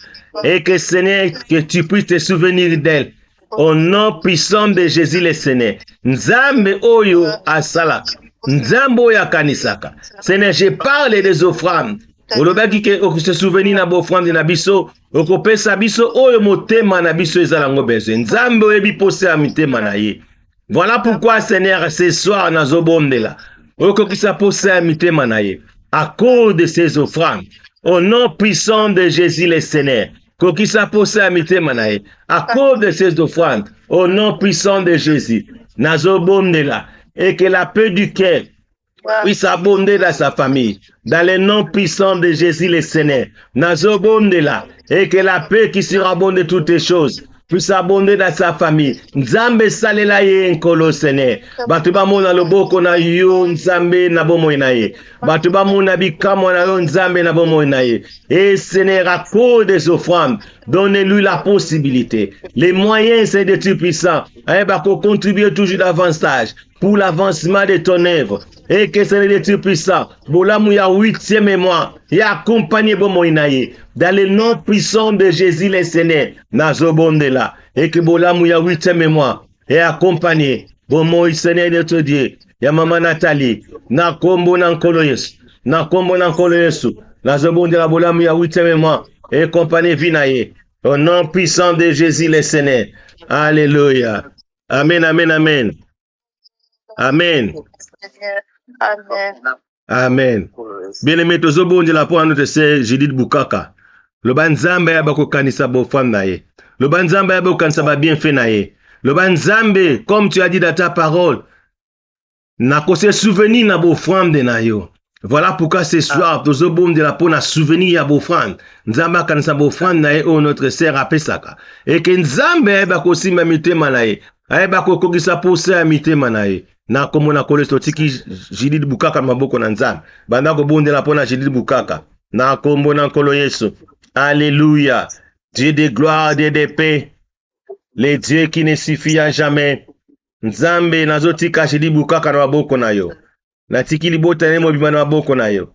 et que Seigneur, que tu puisses te souvenir d'elle. Au nom puissant de Jésus le Seigneur. Nzambe oyo asalaka. Nzambe oyo akanisaka. Seigneur, je parle des offrandes. Olobaki ke se souvenir na bofrande na biso, okopesa biso oyo motema na biso ezalango besoin. Nzambe oyebi pose ya mitema na ye. Voilà pourquoi Seigneur, ce soir nazobondela. Okokisa pose ya mitema na ye. À cause de ces offrandes, au nom puissant de Jésus le Seigneur. Kokisa pose ya mitema na ye. À cause de ces offrandes, au nom puissant de Jésus, nazobondela. Et que la paix du cœur puisse abonder dans sa famille. Dans le nom puissant de Jésus le Seigneur. Nazobondela. Et que la paix qui surabonde de toutes les choses puisse abonder dans sa famille. Nzambe salela ye nkolo Seigneur. Batu bamona loboko na yo Nzambe na bomo na ye. Batu bamona bikamo na yo Nzambe na bomo na ye. Et Seigneur, à cause des offrandes, donnez-lui la possibilité. Les moyens, c'est de tout puissant. Contribuer toujours davantage pour l'avancement de ton œuvre. Et que c'est le tout puissant. Bolamu ya 8e mois. Ya accompagné bomo inaye. Dans le nom puissant de Jésus le Seigneur. Nazobondela. Et que bolamu ya 8e mois. Et accompagné. Bomo Seigneur notre Dieu. Ya maman Nathalie. Na kombo na nkolo Yesu. Na kombo na nkolo Yesu. Nazobondela bolamu ya 8e mois. Et accompagné vinaye. Au nom puissant de Jésus le Seigneur. Alléluia. Amen, amen, amen. Amen. Amen. Amen. Bien-aimé, tozobondi la pour notre sœur Judith Bukaka. Le banzambe ya bako kanisa bo femme na ye. Le banzambe ya bako kanisa ba bien fait na ye. Le banzambe, comme tu as dit dans ta parole, na ko se souvenir na bo femme de na yo. Voilà pourquoi ce soir, tozobondi la pour na souvenir ya bo femme. Nzamba kanisa bo femme na ye o notre sœur apesaka. Et que nzambe ya bako simba mitema na ye. Ayeba kokokisa pose ya mitema na ye. Na komo na kolesto tiki Judith Bukaka maboko na Nzambe. Banda ko bondela pona Judith Bukaka. Na kombo na nkolo Yesu. Alléluia. Dieu de gloire, Dieu de paix. Le Dieu qui ne suffit à jamais. Nzambe nazotika Judith Bukaka na maboko na yo. Na tiki libota nemo bima na maboko na yo.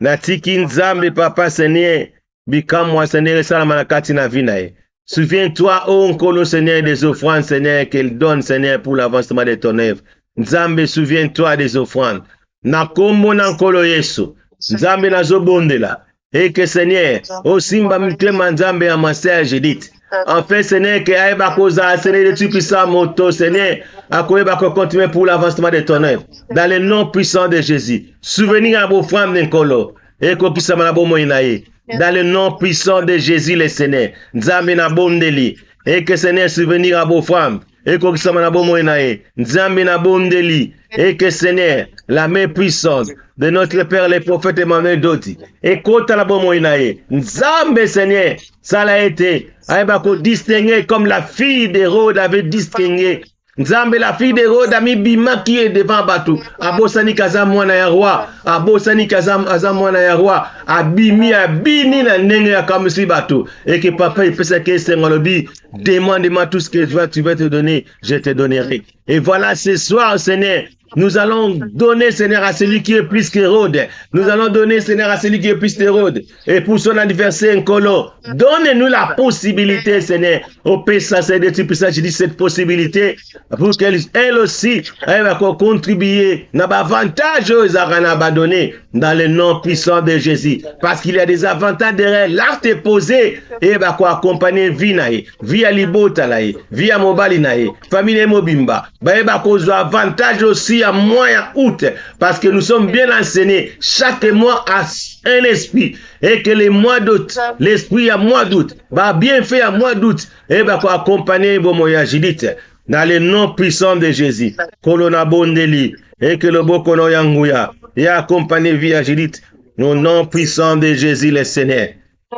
Na tiki Nzambe papa Seigneur. Bikamwa Seigneur salama na kati na vina ye. Souviens-toi, ô Nkolo Seigneur, des offrandes, Seigneur, qu'elle donne, Seigneur, pour l'avancement de ton œuvre. Nzambe, souviens-toi des offrandes. Nakombo na Nkolo Yesu. Nzambe nazobondela. Et que Seigneur, au simba mklema Nzambe ya masaya Judith. En fait, Seigneur, que aïba koza, Seigneur, tu puissant moto, Seigneur, à quoi va continuer pour l'avancement de ton œuvre. Dans le nom puissant de Jésus. Souvenir à vos femmes d'Nkolo. Et qu'on puisse m'abo moïnaï. Dans le nom puissant de Jésus le Seigneur. Nzambe na bondeli. Et que Seigneur souvenir à vos femmes. Et que Seigneur na bomoinae. Nzambe na bondeli. Et que Seigneur, la main puissante de notre Père le prophète Emmanuel Doti. Et contre la bomoinae. Nzambe Seigneur, ça l'a été. Aïbako distingué comme la fille d'Hérode avait distingué. Nzambe la fille d'Hérode a mis bima qui est devant Batou. Abosani kazam mwana ya roi. Abosani kazam mwana ya roi. Abimi abini na nenge ya kamusi Batou. Et que papa il fait ce que c'est ngolobi. Demande-moi tout ce que tu vas te donner. Je te donnerai. Et voilà ce soir Seigneur. Nous allons donner, Seigneur, à celui qui est plus qu'Hérode. Nous allons donner, Seigneur, à celui qui est plus qu'Hérode. Et pour son anniversaire, Nkolo, donnez-nous la possibilité, Seigneur. Au Pessa, Seigneur, tu puisses, je dis cette possibilité, pour qu'elle aussi, elle va contribuer, n'a pas avantage aux abandonnés dans le nom puissant de Jésus. Parce qu'il y a des avantages derrière l'acte posé, et va accompagner Vinae, via Libotalae, via Mobalinae, famille Mobimba, bah, va cause avantage aussi à mois et à août, parce que nous sommes bien enseignés. Chaque mois a un esprit, et que les mois d'août, l'esprit à mois d'août, va bien fait à mois d'août, et va accompagner Bomoya Judith, dans le nom puissant de Jésus. Kolona Bondeli, et que le Bokono Yanguya, et accompagner via Judith, au nom puissant de Jésus le Seigneur.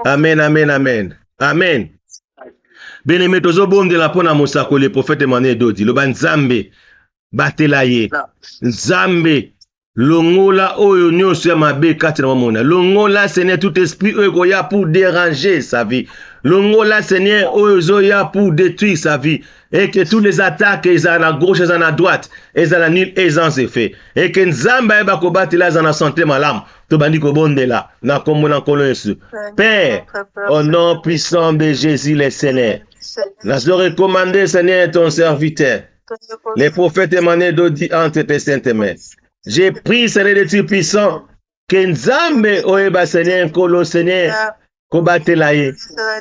Amen, amen, amen. Amen. Bien-aimé, tozo bonde la pona mosako le prophète Emmanuel Dodi, le banzambe. batela ye nzambe longola oyo nyonso ya mabe kati na bomona longola Seigneur tout esprit oyo koya pour déranger sa vie longola Seigneur oyo zoya pour détruire sa vie et que tous les attaques ezala na gauche ezala na droite ezala nul et sans effet et que nzambe ayeba kobatela ezala na santé malamu tobandi kobondela na kombo na nkolo Yesu Père au nom puissant de Jésus le Seigneur nazo recommander Seigneur ton serviteur les prophètes émanés d'Odi entre tes saintes mains. J'ai pris, Seigneur, de Dieu puissant, que Nzambe oyeba Seigneur, nkolo Seigneur, kobatela ye.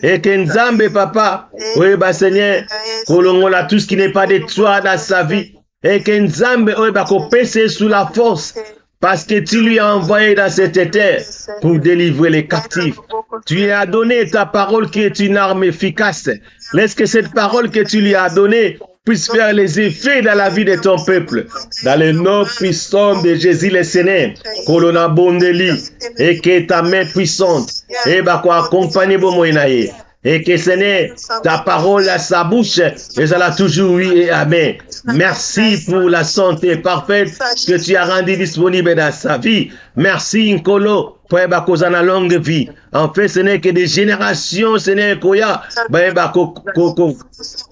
Et que Nzambe, papa, oyeba Seigneur, kolongola tout ce qui n'est pas de toi dans sa vie. Et que Nzambe oyeba kopese sous la force. Parce que tu lui as envoyé dans cette terre pour délivrer les captifs. Tu lui as donné ta parole qui est une arme efficace. Laisse que cette parole que tu lui as donnée puisse faire les effets dans la vie de ton peuple. Dans le nom puissant de Jésus le Seigneur, Kolona Bondeli, et que ta main puissante, et bako accompagner Bomoinaye. Et que Seigneur, ta parole à sa bouche, mais elle a toujours oui et amen. Merci pour la santé parfaite que tu as rendue disponible dans sa vie. Merci Nkolo pour une longue vie. En fait, ce n'est que des générations, Seigneur, Koya,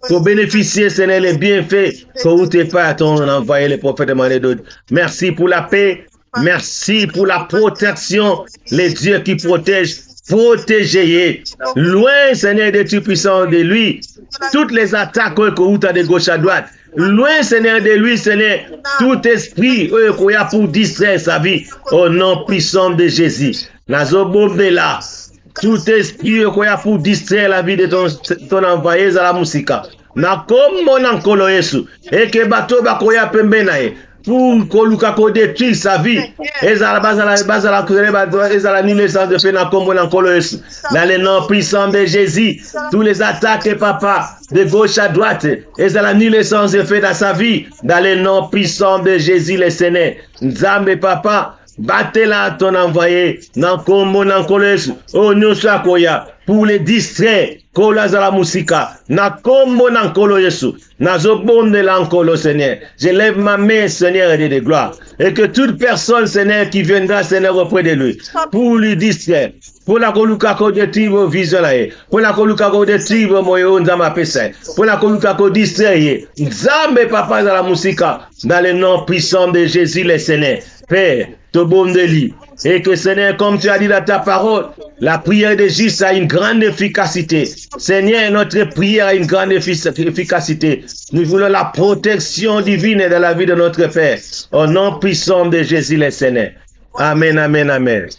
pour bénéficier, Seigneur, les bienfaits que tu n'es pas ton envoyé les prophètes de Merci pour la paix. Merci pour la protection, les dieux qui protègent. Protégez, loin Seigneur de tout puissant de lui, toutes les attaques que de gauche à droite, loin Seigneur de lui, Seigneur, tout esprit qu'il y a pour distraire sa vie, au nom puissant de Jésus. Nazobobela, tout esprit qu'il y a pour distraire la vie de ton envoyé à la musique. Na comme mon ankolo Yesu, et que bateau bakoya pembe nae. Pour koluka ko détruire sa vie. Ezala ni le sens de fait na kombo na nkolo Yesu. Dans le nom puissant de Jésus, tous les attaques papa de gauche à droite, ezala ni le sens de fait dans sa vie. Dans le nom puissant de Jésus le Seigneur. Nzambe papa, batela ton envoyé na kombo na nkolo Yesu. O nyonso akoya pour les distraire. Kola zala musika na kombo na nkolo Yesu nazobonde la nkolo Seigneur. Je lève ma main Seigneur et de gloire et que toute personne Seigneur qui viendra Seigneur auprès de lui pour lui distraire pour la koluka ko détruire vision là pour la koluka ko détruire moyo nzama pesa pour la koluka ko distraire nzambe papa zala musika dans le nom puissant de Jésus le Seigneur. Père tobondeli et que Seigneur, comme tu as dit dans ta parole, la prière de juste a une grande efficacité. Seigneur, notre prière a une grande efficacité. Nous voulons la protection divine dans la vie de notre Père. Au nom puissant de Jésus le Seigneur. Amen, amen, amen.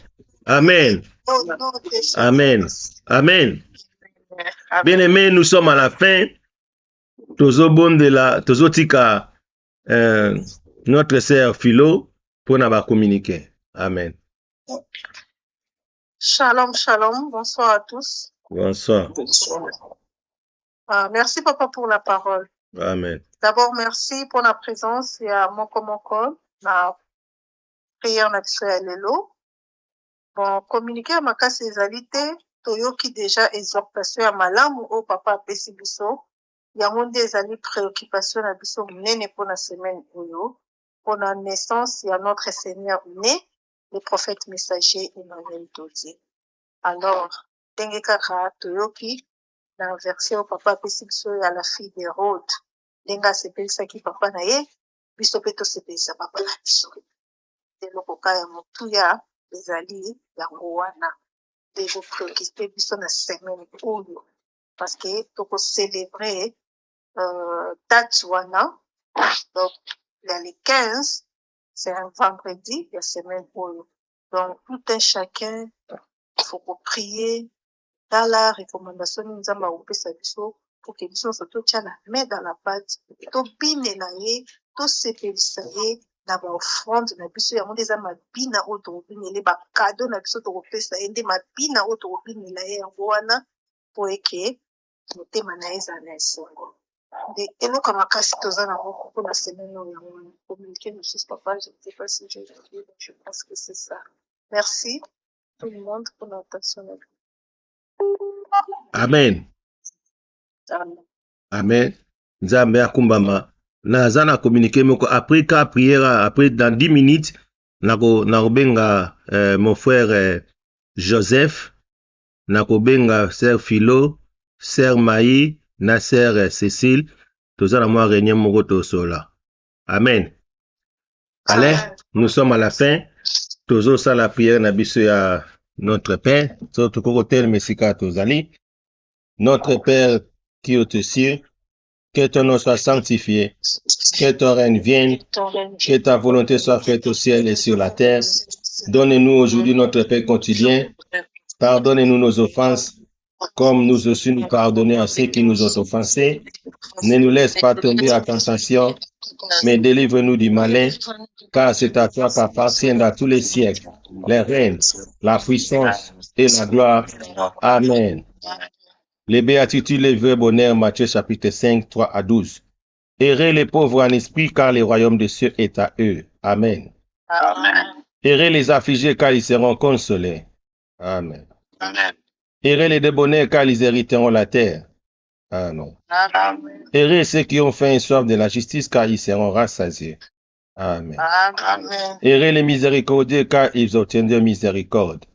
Amen. Amen. Amen. Bien aimé, nous sommes à la fin. Tozotika notre sœur Philo pour nous communiquer. Amen. Shalom, shalom. Bonsoir à tous. Bonsoir. Merci, papa, pour la parole. Amen. D'abord, merci pour la présence. Il y a Moko, la prière nationale Lelo. Bon, communiquer à ma casse les alités, Toyoki déjà exhortation à malamu au papa Pessi Bisso. Il y a des années préoccupation à Bisso Nene pour la semaine Oyo. Pour la naissance, il y a notre Seigneur né. Le prophète messager Emmanuel Dodi. Alors, Dengue Kaka Toyoki, la version papa Pesibiso à la fille de Rhodes. Denga sepeli saki papa na ye, biso peto sepeli sa papa na biso. De lokoka ya motuya, ezali yango wana. De vous préoccuper biso na semaine oyo. Parce que toko célébrer date wana. Donc, il y a les 15. C'est un vendredi, il y a semaine où. Donc, tout un chacun, il faut prier. Dans la recommandation, nous avons ouvert sa biso pour que nous surtout tient la main dans la pâte. To bine na ye, to sepelisa ye, na ba offrande na biso ya monde za mabina o to bine le ba cadeau na biso to kopesa ende mabina o to bine la ye yango wana po eke motema na ye za na esengo. Et nous, comme à pour la semaine, nous communiqué nos choses, papa. Je ne sais pas si j'ai dit, je pense que c'est ça. Merci tout le monde pour l'attention. Amen. Amen. Amen. Nzambe akumbama naza na communiqué moko après ka prière après dans 10 minutes nakobenga mon frère Joseph, nakobenga sœur Philo, sœur Maï na sœur Cécile, toza na mwa réunion moko tosola. Amen. Allez, nous sommes à la fin. Tozo sa la prière na biso ya notre Père, so tokokotel mesika tozali. Notre Père qui est aux cieux, que ton nom soit sanctifié, que ton règne vienne, que ta volonté soit faite au ciel et sur la terre. Donne-nous aujourd'hui notre pain quotidien. Pardonne-nous nos offenses, comme nous aussi nous pardonnons à ceux qui nous ont offensés. Ne nous laisse pas tomber à tentation, mais délivre-nous du malin, car c'est à toi qu'appartiennent à tous les siècles les règnes, la puissance et la gloire. Amen. Les béatitudes, les vœux bonheur, Matthieu chapitre 5, 3 à 12. Errez les pauvres en esprit, car le royaume des cieux est à eux. Amen. Amen. Errez les affligés, car ils seront consolés. Amen. Amen. Errez les débonnaires, car ils hériteront la terre. Amen. Amen. Errez ceux qui ont faim et soif de la justice, car ils seront rassasiés. Amen. Amen. Errez les miséricordieux, car ils obtiendront miséricorde.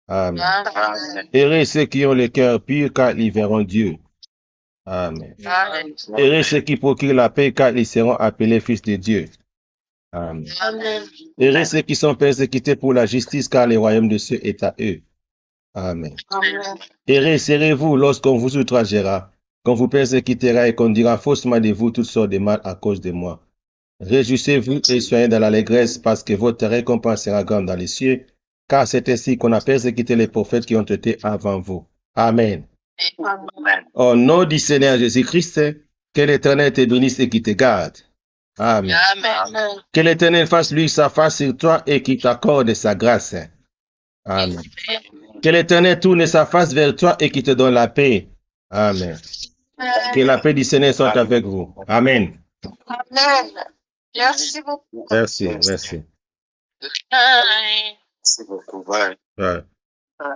Amen. Amen. Errez ceux qui ont le cœur pur, car ils verront Dieu. Amen. Amen. Errez ceux qui procurent la paix, car ils seront appelés fils de Dieu. Amen. Amen. Errez ceux qui sont persécutés pour la justice, car le royaume de cieux est à eux. Amen. Amen. Errez, serrez-vous lorsqu'on vous outragera, qu'on vous persécutera et qu'on dira faussement de vous toutes sortes de mal à cause de moi. Réjouissez-vous et soyez dans l'allégresse, parce que votre récompense sera grande dans les cieux, car c'est ainsi qu'on a persécuté les prophètes qui ont été avant vous. Amen. Amen. Au nom du Seigneur Jésus-Christ, que l'Éternel te bénisse et qui te garde. Amen. Amen. Que l'Éternel fasse lui sa face sur toi et qu'il t'accorde sa grâce. Amen. Que l'Éternel tourne sa face vers toi et qu'il te donne la paix. Amen. Que la paix du Seigneur soit avec vous. Amen. Amen. Merci beaucoup. Merci, merci. Merci beaucoup. Ouais. Ouais. Ouais.